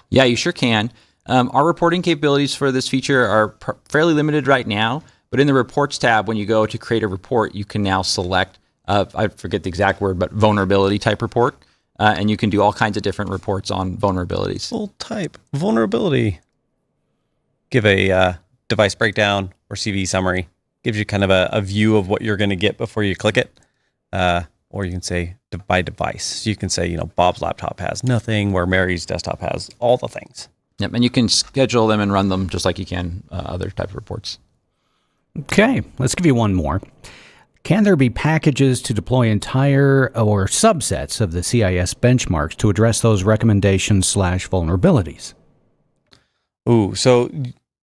Yeah, you sure can. Our reporting capabilities for this feature are fairly limited right now, but in the reports tab, when you go to create a report, you can now select, I forget the exact word, but vulnerability type report. And you can do all kinds of different reports on vulnerabilities. Full type vulnerability. Give a device breakdown or CVE summary. Gives you kind of a view of what you're going to get before you click it. Or you can say by device. You can say, Bob's laptop has nothing, where Mary's desktop has all the things. Yep, and you can schedule them and run them just like you can other type of reports. Okay, let's give you one more. Can there be packages to deploy entire or subsets of the CIS benchmarks to address those recommendations/vulnerabilities? Ooh, so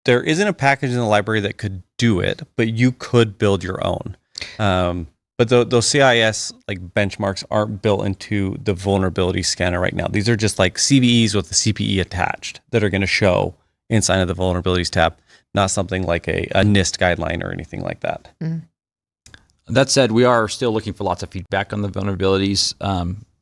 there isn't a package in the library that could do it, but you could build your own. But those CIS like benchmarks aren't built into the vulnerability scanner right now. These are just like CVEs with the CPE attached that are going to show inside of the vulnerabilities tab, not something like a NIST guideline or anything like that. That said, we are still looking for lots of feedback on the vulnerabilities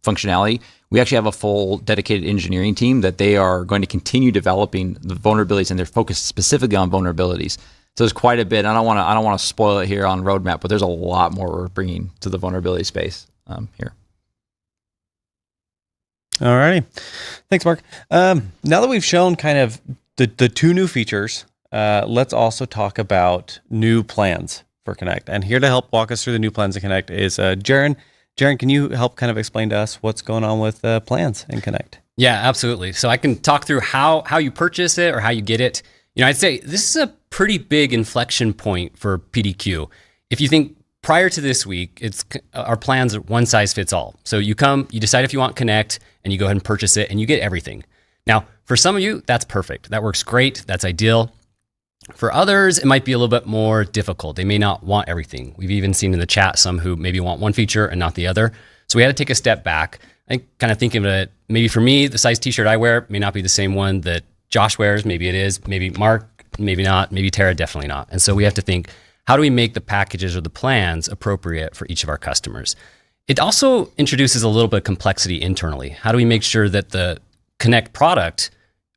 functionality. We actually have a full dedicated engineering team that they are going to continue developing the vulnerabilities, and they're focused specifically on vulnerabilities. So there's quite a bit. I don't want to spoil it here on roadmap, but there's a lot more we're bringing to the vulnerability space here. All righty. Thanks, Mark. Now that we've shown kind of the two new features, let's also talk about new plans for Connect. And here to help walk us through the new plans in Connect is Jaron. Jaron, can you help kind of explain to us what's going on with plans in Connect? Yeah, absolutely. So I can talk through how you purchase it or how you get it. I'd say this is a pretty big inflection point for PDQ. If you think prior to this week, our plans are one size fits all. So you decide if you want Connect, and you go ahead and purchase it, and you get everything. Now, for some of you, that's perfect. That works great. That's ideal. For others, it might be a little bit more difficult. They may not want everything. We've even seen in the chat some who maybe want one feature and not the other. So we had to take a step back. I kind of think of it, maybe for me, the size t-shirt I wear may not be the same one that Josh wears. Maybe it is. Maybe Mark, maybe not. Maybe Tara, definitely not. And so we have to think, how do we make the packages or the plans appropriate for each of our customers? It also introduces a little bit of complexity internally. How do we make sure that the Connect product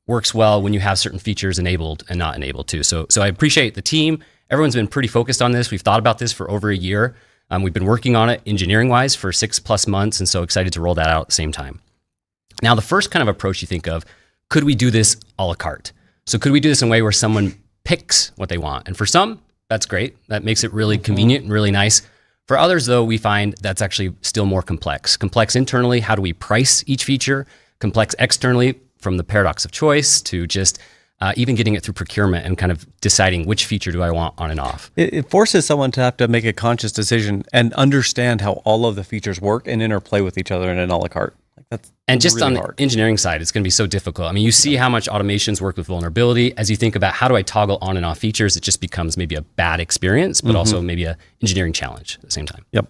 works well when you have certain features enabled and not enabled too? So I appreciate the team. Everyone's been pretty focused on this. We've thought about this for over a year. We've been working on it engineering-wise for 6+ months, and so excited to roll that out at the same time. Now, the first kind of approach you think of, could we do this a la carte? So could we do this in a way where someone picks what they want? And for some, that's great. That makes it really convenient and really nice. For others, though, we find that's actually still more complex. Complex internally, how do we price each feature? Complex externally, from the paradox of choice to just even getting it through procurement and kind of deciding which feature do I want on and off. It forces someone to have to make a conscious decision and understand how all of the features work and interplay with each other in an a la carte. And just really on hard. the engineering side, it's going to be so difficult. I mean, you see how much automations work with vulnerability. As you think about how do I toggle on and off features, it just becomes maybe a bad experience, but also maybe a engineering challenge at the same time. Yep.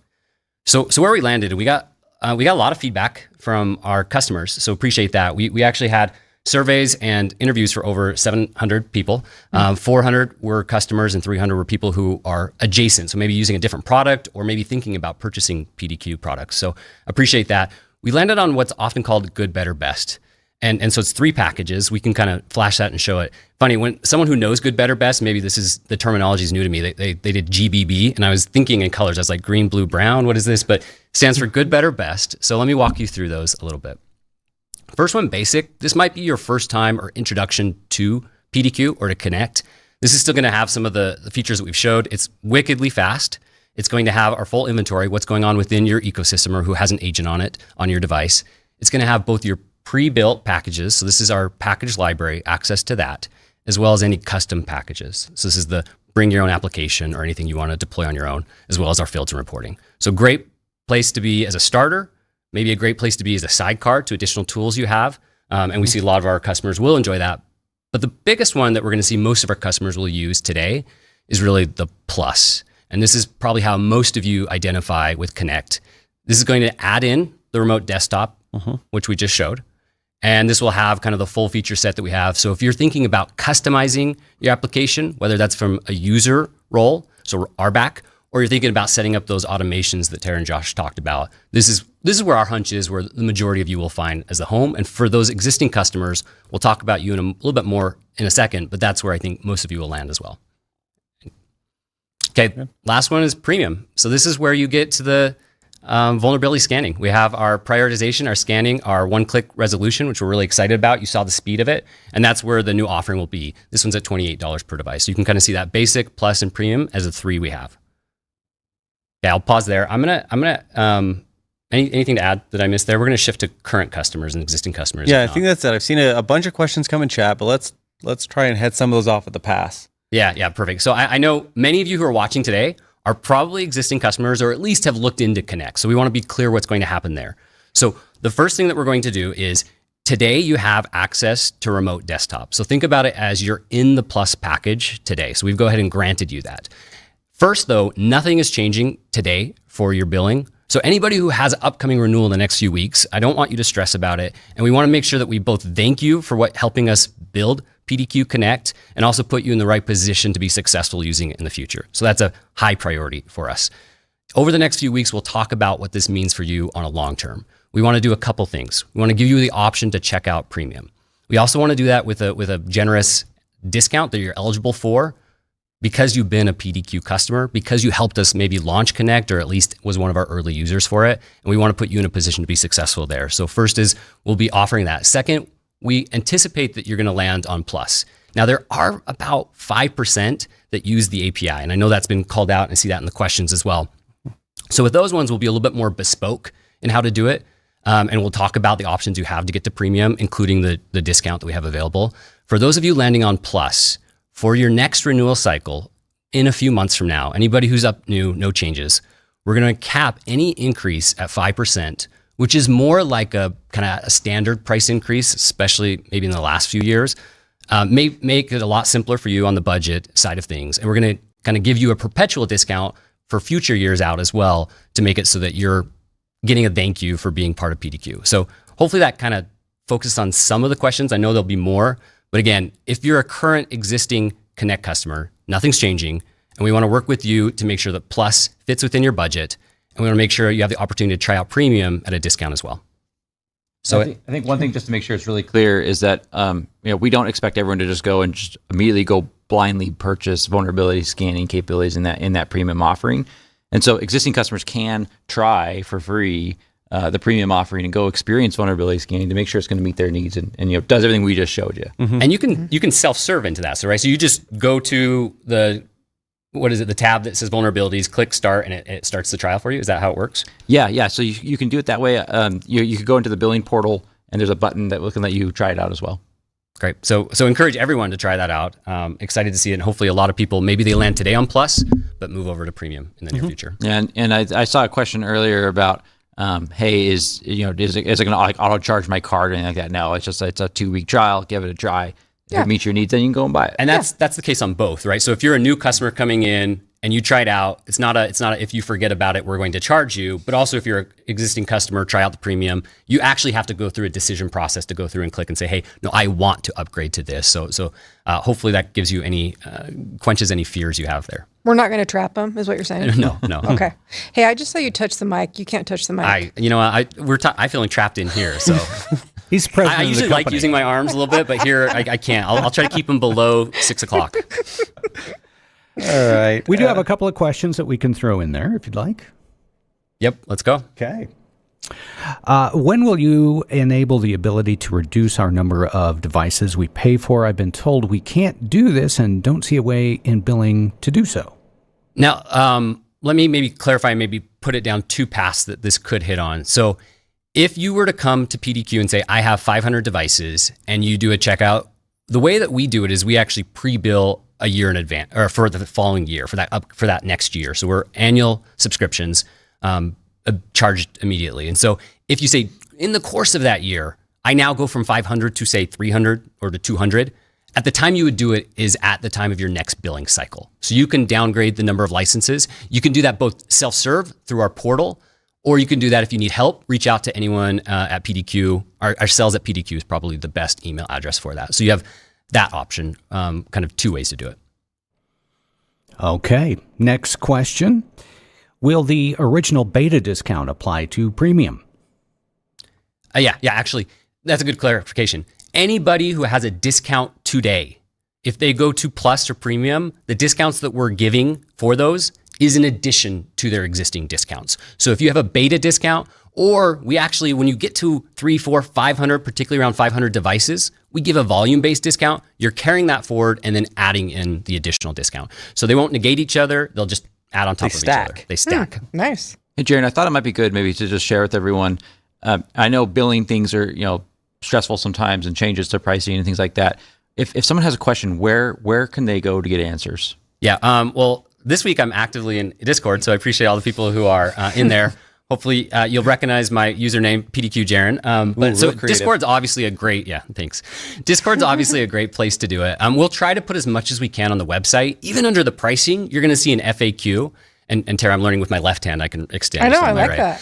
So where we landed, we got we got a lot of feedback from our customers, so appreciate that. We actually had surveys and interviews for over 700 people. 400 were customers and 300 were people who are adjacent, so maybe using a different product or maybe thinking about purchasing PDQ products. So appreciate that. We landed on what's often called good, better, best. And so it's 3 packages. We can kind of flash that and show it. Funny, when someone who knows good, better, best, maybe this is, the terminology is new to me. They did GBB, and I was thinking in colors. I was like, green, blue, brown, what is this? But it stands for good, better, best. So let me walk you through those a little bit. First one, basic. This might be your first time or introduction to PDQ or to Connect. This is still going to have some of the features that we've showed. It's wickedly fast. It's going to have our full inventory, what's going on within your ecosystem or who has an agent on it on your device. It's going to have both your pre-built packages. So this is our package library, access to that, as well as any custom packages. So this is the bring your own application or anything you want to deploy on your own, as well as our fields and reporting. So great place to be as a starter, maybe a great place to be as a sidecar to additional tools you have. And we see a lot of our customers will enjoy that. But the biggest one that we're going to see most of our customers will use today is really the Plus. And this is probably how most of you identify with Connect. This is going to add in the remote desktop, which we just showed. And this will have kind of the full feature set that we have. So if you're thinking about customizing your application, whether that's from a user role, so RBAC, or you're thinking about setting up those automations that Tara and Josh talked about, this is where our hunch is, where the majority of you will find as the home. And for those existing customers, we'll talk about you in a little bit more in a second, but that's where I think most of you will land as well. Okay, last one is premium. So this is where you get to the vulnerability scanning. We have our prioritization, our scanning, our one-click resolution, which we're really excited about. You saw the speed of it, and that's where the new offering will be. This one's at $28 per device. So you can kind of see that basic, plus, and premium as the 3 we have. Okay, I'll pause there. Anything to add that I missed there? We're going to shift to current customers and existing customers. Yeah, I think that's it. I've seen a bunch of questions come in chat, but let's try and head some of those off at the pass. Yeah, perfect. So I know many of you who are watching today are probably existing customers or at least have looked into Connect. So we want to be clear what's going to happen there. So the first thing that we're going to do is today you have access to remote desktop. So think about it as you're in the Plus package today. So we've go ahead and granted you that. First though, nothing is changing today for your billing. So anybody who has an upcoming renewal in the next few weeks, I don't want you to stress about it. And we want to make sure that we both thank you for helping us build PDQ Connect and also put you in the right position to be successful using it in the future. So that's a high priority for us. Over the next few weeks, we'll talk about what this means for you on a long term. We want to do a couple things. We want to give you the option to check out premium. We also want to do that with a generous discount that you're eligible for because you've been a PDQ customer, because you helped us maybe launch Connect or at least was one of our early users for it. And we want to put you in a position to be successful there. So first is we'll be offering that. Second, we anticipate that you're going to land on Plus. Now, there are about 5% that use the API, and I know that's been called out, and I see that in the questions as well. So with those ones, we'll be a little bit more bespoke in how to do it, and we'll talk about the options you have to get to premium, including the discount that we have available. For those of you landing on Plus, for your next renewal cycle in a few months from now, anybody who's up new, no changes, we're going to cap any increase at 5%, which is more like a kind of a standard price increase, especially maybe in the last few years. May make it a lot simpler for you on the budget side of things. And we're going to kind of give you a perpetual discount for future years out as well to make it so that you're getting a thank you for being part of PDQ. So hopefully that kind of focused on some of the questions. I know there'll be more, but again, if you're a current existing Connect customer, nothing's changing. And we want to work with you to make sure that Plus fits within your budget. And we want to make sure you have the opportunity to try out premium at a discount as well. So I think one thing just to make sure it's really clear is that we don't expect everyone to just go and just immediately go blindly purchase vulnerability scanning capabilities in that premium offering. And so existing customers can try for free the premium offering and go experience vulnerability scanning to make sure it's going to meet their needs and does everything we just showed you. Mm-hmm. And you can self-serve into that. So right, so you just go to the tab that says vulnerabilities, click start, and it starts the trial for you. Is that how it works? Yeah. So you can do it that way. You could go into the billing portal, and there's a button that can let you try it out as well. Great. So encourage everyone to try that out. Excited to see it. And hopefully a lot of people, maybe they land today on Plus, but move over to premium in the near future. And I saw a question earlier about, hey, is it going to like auto charge my card or anything like that? No, it's a 2-week trial. Give it a try. If it meets your needs, then you can go and buy it. And that's the case on both, right? So if you're a new customer coming in and you try it out, it's not a if you forget about it, we're going to charge you. But also if you're an existing customer, try out the premium, you actually have to go through a decision process to go through and click and say, hey, no, I want to upgrade to this. So hopefully that gives you quenches any fears you have there. We're not going to trap them, is what you're saying? No. Okay. Hey, I just saw you touch the mic. You can't touch the mic. I'm feeling trapped in here, so. He's president I of the usually like company. using my arms a little bit, but here I can't. I'll try to keep them below 6 o'clock. All right. We do have a couple of questions that we can throw in there if you'd like. Yep, let's go. Okay. When will you enable the ability to reduce our number of devices we pay for? I've been told we can't do this and don't see a way in billing to do so. Now, let me maybe clarify, maybe put it down 2 paths that this could hit on. So if you were to come to PDQ and say, I have 500 devices, and you do a checkout, the way that we do it is we actually pre-bill a year in advance, or for the following year, for that next year. So we're annual subscriptions charged immediately. And so if you say, in the course of that year, I now go from 500 to say 300 or to 200, at the time you would do it is at the time of your next billing cycle. So you can downgrade the number of licenses. You can do that both self-serve through our portal, or you can do that if you need help, reach out to anyone at PDQ. Our sales at PDQ is probably the best email address for that. So you have that option, kind of 2 ways to do it. Okay. Next question. Will the original beta discount apply to premium? Yeah, actually, that's a good clarification. Anybody who has a discount today, if they go to Plus or Premium, the discounts that we're giving for those is in addition to their existing discounts. So if you have a beta discount, or we actually, when you get to 300, 400, 500, particularly around 500 devices, we give a volume-based discount. You're carrying that forward and then adding in the additional discount. So they won't negate each other. They'll just add on top of each other. They stack. Nice. Hey, Jaron, I thought it might be good maybe to just share with everyone. I know billing things are, stressful sometimes and changes to pricing and things like that. If someone has a question, where can they go to get answers? Yeah. Well, this week I'm actively in Discord, so I appreciate all the people who are in there. Hopefully you'll recognize my username, PDQ Jaron. So Discord's obviously a great, thanks. Discord's obviously a great place to do it. We'll try to put as much as we can on the website. Even under the pricing, you're going to see an FAQ. And Tara, I'm learning with my left hand, I can extend. I know, I like that.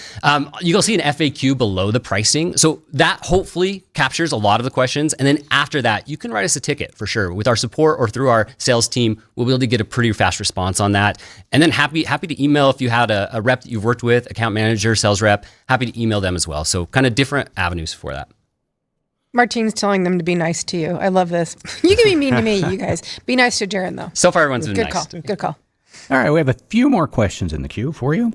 You'll see an FAQ below the pricing. So that hopefully captures a lot of the questions. And then after that, you can write us a ticket for sure. With our support or through our sales team, we'll be able to get a pretty fast response on that. And then happy to email if you had a rep that you've worked with, account manager, sales rep, happy to email them as well. So kind of different avenues for that. Martine's telling them to be nice to you. I love this. You can be mean to me, you guys. Be nice to Jaron, though. So far, everyone's been nice. Good call. All right, we have a few more questions in the queue for you.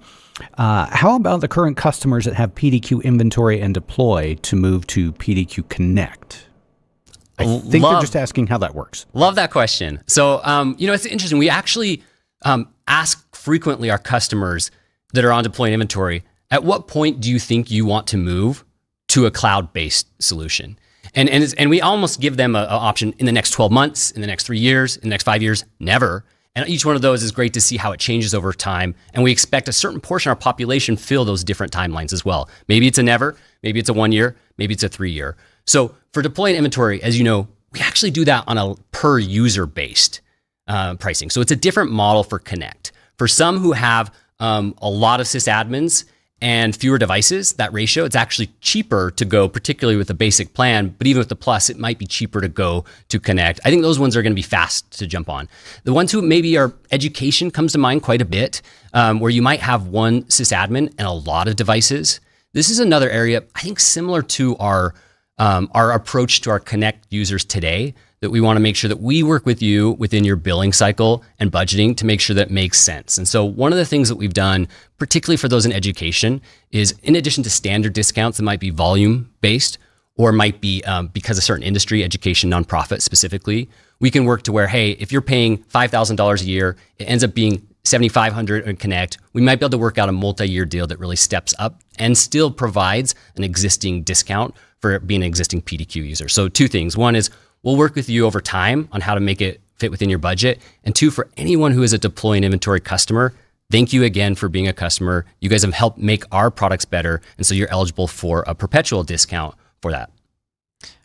How about the current customers that have PDQ inventory and deploy to move to PDQ Connect? I think they're just asking how that works. Love that question. So, it's interesting. We actually ask frequently our customers that are on deploy inventory, at what point do you think you want to move to a cloud-based solution? And we almost give them an option in the next 12 months, in the next 3 years, in the next 5 years, never. And each one of those is great to see how it changes over time. And we expect a certain portion of our population fill those different timelines as well. Maybe it's a never, maybe it's a 1 year, maybe it's a 3 year. So for deploying inventory, as you know, we actually do that on a per user based pricing. So it's a different model for Connect. For some who have a lot of sysadmins and fewer devices, that ratio, it's actually cheaper to go, particularly with the basic plan, but even with the plus, it might be cheaper to go to Connect. I think those ones are going to be fast to jump on. The ones who maybe are education comes to mind quite a bit, where you might have one sysadmin and a lot of devices. This is another area, I think similar to our approach to our Connect users today, that we want to make sure that we work with you within your billing cycle and budgeting to make sure that it makes sense. And so one of the things that we've done, particularly for those in education, is in addition to standard discounts that might be volume based or might be because of certain industry, education, nonprofit specifically, we can work to where, hey, if you're paying $5,000 a year, it ends up being $7,500 in Connect. We might be able to work out a multi-year deal that really steps up and still provides an existing discount for being an existing PDQ user. So 2 things. One is we'll work with you over time on how to make it fit within your budget. And 2, for anyone who is a deploy and inventory customer, thank you again for being a customer. You guys have helped make our products better. And so you're eligible for a perpetual discount for that.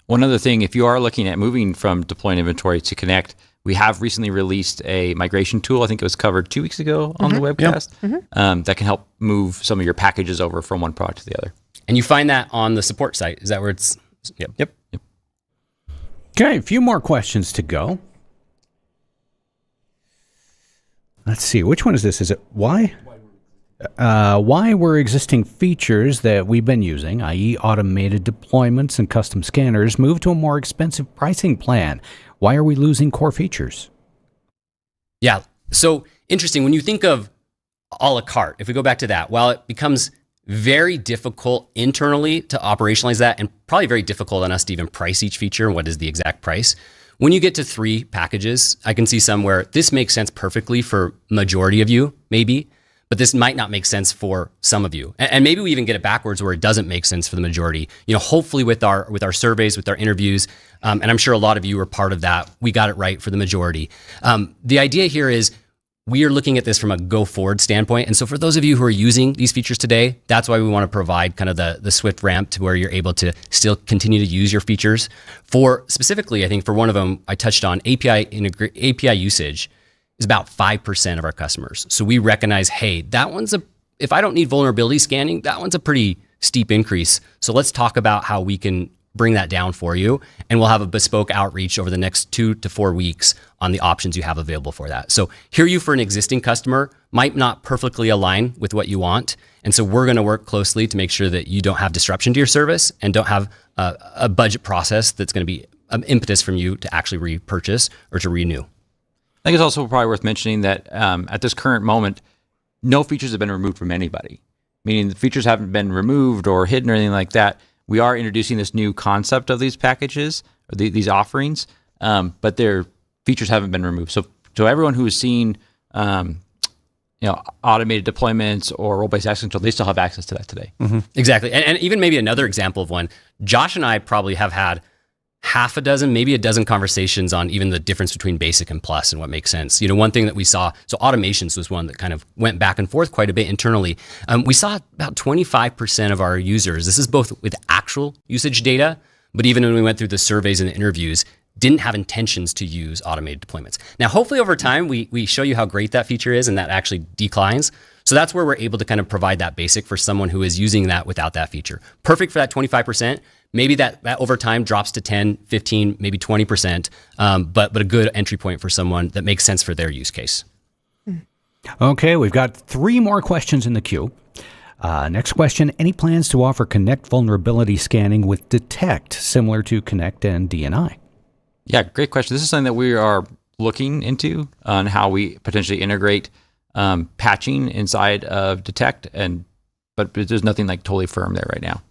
One other thing, if you are looking at moving from deploy and inventory to Connect, We have recently released a migration tool. I think it was covered 2 weeks ago on the webcast that can help move some of your packages over from one product to the other. And you find that on the support site. Is that where it's? Yep. Okay, a few more questions to go. Let's see, which one is this? Is it why? Why were existing features that we've been using, i.e. automated deployments and custom scanners, moved to a more expensive pricing plan? Why are we losing core features? Yeah. So interesting. When you think of a la carte, if we go back to that, while it becomes very difficult internally to operationalize that, and probably very difficult on us to even price each feature and what is the exact price, when you get to 3 packages, I can see some where this makes sense perfectly for majority of you, maybe, but this might not make sense for some of you. And maybe we even get it backwards where it doesn't make sense for the majority. Hopefully with our surveys, with our interviews, and I'm sure a lot of you were part of that, we got it right for the majority. The idea here is we are looking at this from a go forward standpoint. And so for those of you who are using these features today, that's why we want to provide kind of the swift ramp to where you're able to still continue to use your features. For specifically, I think for one of them, I touched on API usage is about 5% of our customers. So we recognize, hey, if I don't need vulnerability scanning, that one's a pretty steep increase. So let's talk about how we can bring that down for you. And we'll have a bespoke outreach over the next 2 to 4 weeks on the options you have available for that. So hear you for an existing customer might not perfectly align with what you want. And so we're going to work closely to make sure that you don't have disruption to your service and don't have a budget process that's going to be an impetus from you to actually repurchase or to renew. I think it's also probably worth mentioning that at this current moment, no features have been removed from anybody, meaning the features haven't been removed or hidden or anything like that. We are introducing this new concept of these packages, or these offerings, but their features haven't been removed. So everyone who has seen, automated deployments or role-based access control, they still have access to that today. Mm-hmm. Exactly, and even maybe another example of one. Josh and I probably have had half a dozen, maybe a dozen conversations on even the difference between basic and plus and what makes sense. One thing that we saw, so automations was one that kind of went back and forth quite a bit internally. We saw about 25% of our users, this is both with actual usage data, but even when we went through the surveys and the interviews, didn't have intentions to use automated deployments. Now, hopefully over time, we show you how great that feature is and that actually declines. So that's where we're able to kind of provide that basic for someone who is using that without that feature. Perfect for that 25%. Maybe that over time drops to 10, 15, maybe 20%, but a good entry point for someone that makes sense for their use case. Okay, we've got 3 more questions in the queue. Next question, any plans to offer Connect vulnerability scanning with Detect, similar to Connect and DNI? Yeah, great question. This is something that we are looking into on how we potentially integrate patching inside of Detect, but there's nothing like totally firm there right now.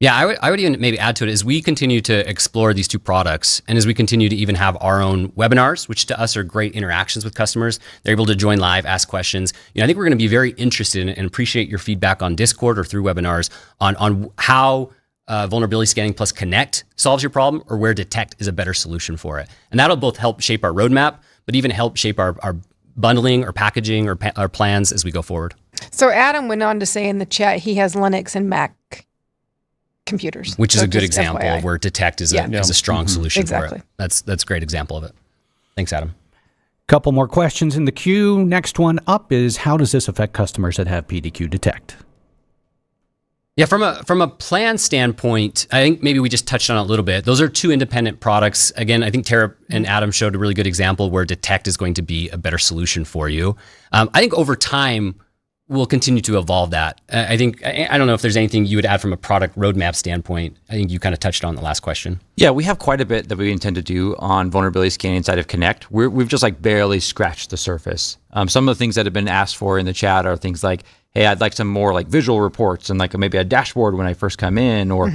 Yeah, I would even maybe add to it as we continue to explore these 2 products and as we continue to even have our own webinars, which to us are great interactions with customers. They're able to join live, ask questions. I think we're going to be very interested and appreciate your feedback on Discord or through webinars on how vulnerability scanning plus Connect solves your problem or where Detect is a better solution for it. And that'll both help shape our roadmap, but even help shape our bundling or packaging or our plans as we go forward. So Adam went on to say in the chat he has Linux and Mac computers, which is a good example FYI. of where Detect is a strong solution exactly. for it. That's a great example of it. Thanks, Adam. Couple more questions in the queue. Next one up is, how does this affect customers that have PDQ Detect? Yeah, from a plan standpoint, I think maybe we just touched on it a little bit. Those are 2 independent products. Again, I think Tara and Adam showed a really good example where Detect is going to be a better solution for you. I think over time, we'll continue to evolve that. I don't know if there's anything you would add from a product roadmap standpoint. I think you kind of touched on the last question. Yeah, we have quite a bit that we intend to do on vulnerability scanning inside of Connect. We've just barely scratched the surface. Some of the things that have been asked for in the chat are things like, hey, I'd like some more visual reports and maybe a dashboard when I first come in, or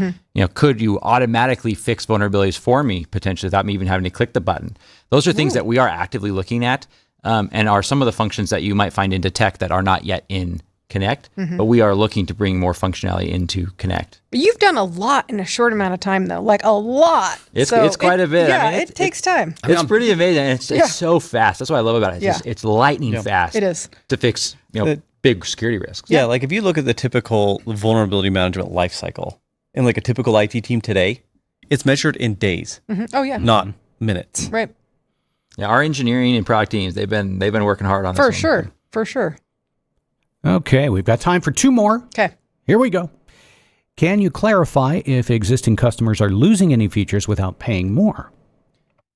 could you automatically fix vulnerabilities for me potentially without me even having to click the button? Those are things that we are actively looking at. And are some of the functions that you might find in Detect that are not yet in Connect, but we are looking to bring more functionality into Connect. You've done a lot in a short amount of time, though, a lot. It's quite a bit. Yeah, it takes time. It's pretty amazing. It's so fast. That's what I love about it. It's lightning fast. It is. To fix big security risks. Yeah, if you look at the typical vulnerability management lifecycle in a typical IT team today, it's measured in days. Mm-hmm. Oh, yeah. Not minutes. Right. Yeah, our engineering and product teams, they've been working hard on this. For sure. Okay, we've got time for 2 more. Okay. Here we go. Can you clarify if existing customers are losing any features without paying more?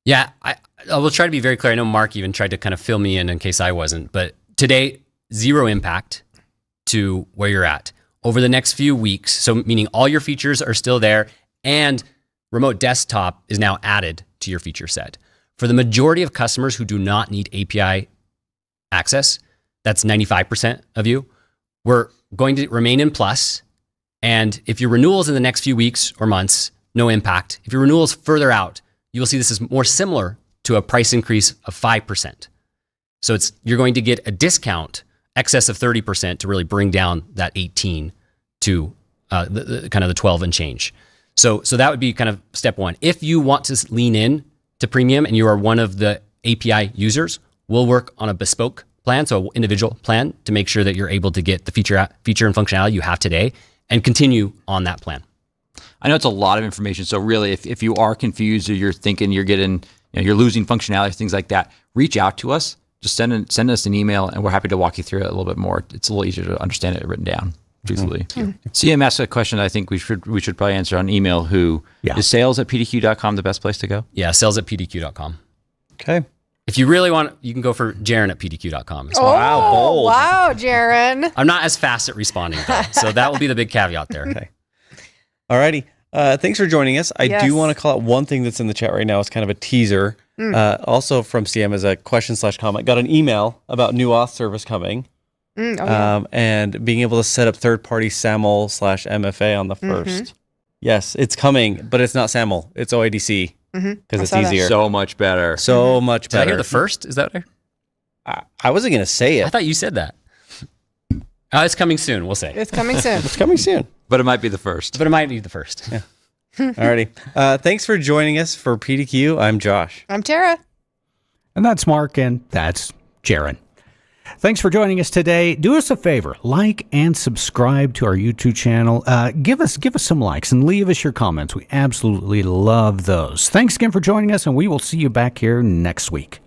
Yeah, I will try to be very clear. I know Mark even tried to kind of fill me in case I wasn't, but today, 0 impact to where you're at. Over the next few weeks, so meaning all your features are still there and Remote Desktop is now added to your feature set. For the majority of customers who do not need API access, that's 95% of you, we're going to remain in Plus. And if your renewals in the next few weeks or months, no impact. If your renewals further out, you will see this is more similar to a price increase of 5%. So you're going to get a discount excess of 30% to really bring down that 18 to the kind of the 12 and change. So that would be kind of step 1. If you want to lean in to premium and you are one of the API users, we'll work on a bespoke plan, so an individual plan to make sure that you're able to get the feature and functionality you have today and continue on that plan. I know it's a lot of information. So really, if you are confused or you're thinking you're getting, you're losing functionality, things like that, reach out to us. Just send us an email, and we're happy to walk you through it a little bit more. It's a little easier to understand it written down, truthfully. CM asked a question I think we should probably answer on email. Is sales@pdq.com the best place to go? Yeah, sales@pdq.com. Okay. If you really want, you can go for Jaren@pdq.com. Wow, bold. Wow, Jaren. I'm not as fast at responding, though, so that will be the big caveat there. Okay. Alrighty. Thanks for joining us. I Yes. do want to call out one thing that's in the chat right now. It's kind of a teaser. Also from CM as a question/comment. Got an email about new auth service coming. And being able to set up third-party SAML/MFA on the first. Yes, it's coming, but it's not SAML. It's OIDC because it's easier. So much better. So much Did I better. hear the first? Is that right? I wasn't going to say I it. thought you said that. It's coming soon, we'll say. It's coming soon. It's coming soon. But it might be the first. But it might be the first. Yeah. Alrighty. Thanks for joining us for PDQ. I'm Josh. I'm Tara. And that's Mark, and that's Jaren. Thanks for joining us today. Do us a favor, like and subscribe to our YouTube channel. Give us some likes and leave us your comments. We absolutely love those. Thanks again for joining us, and we will see you back here next week.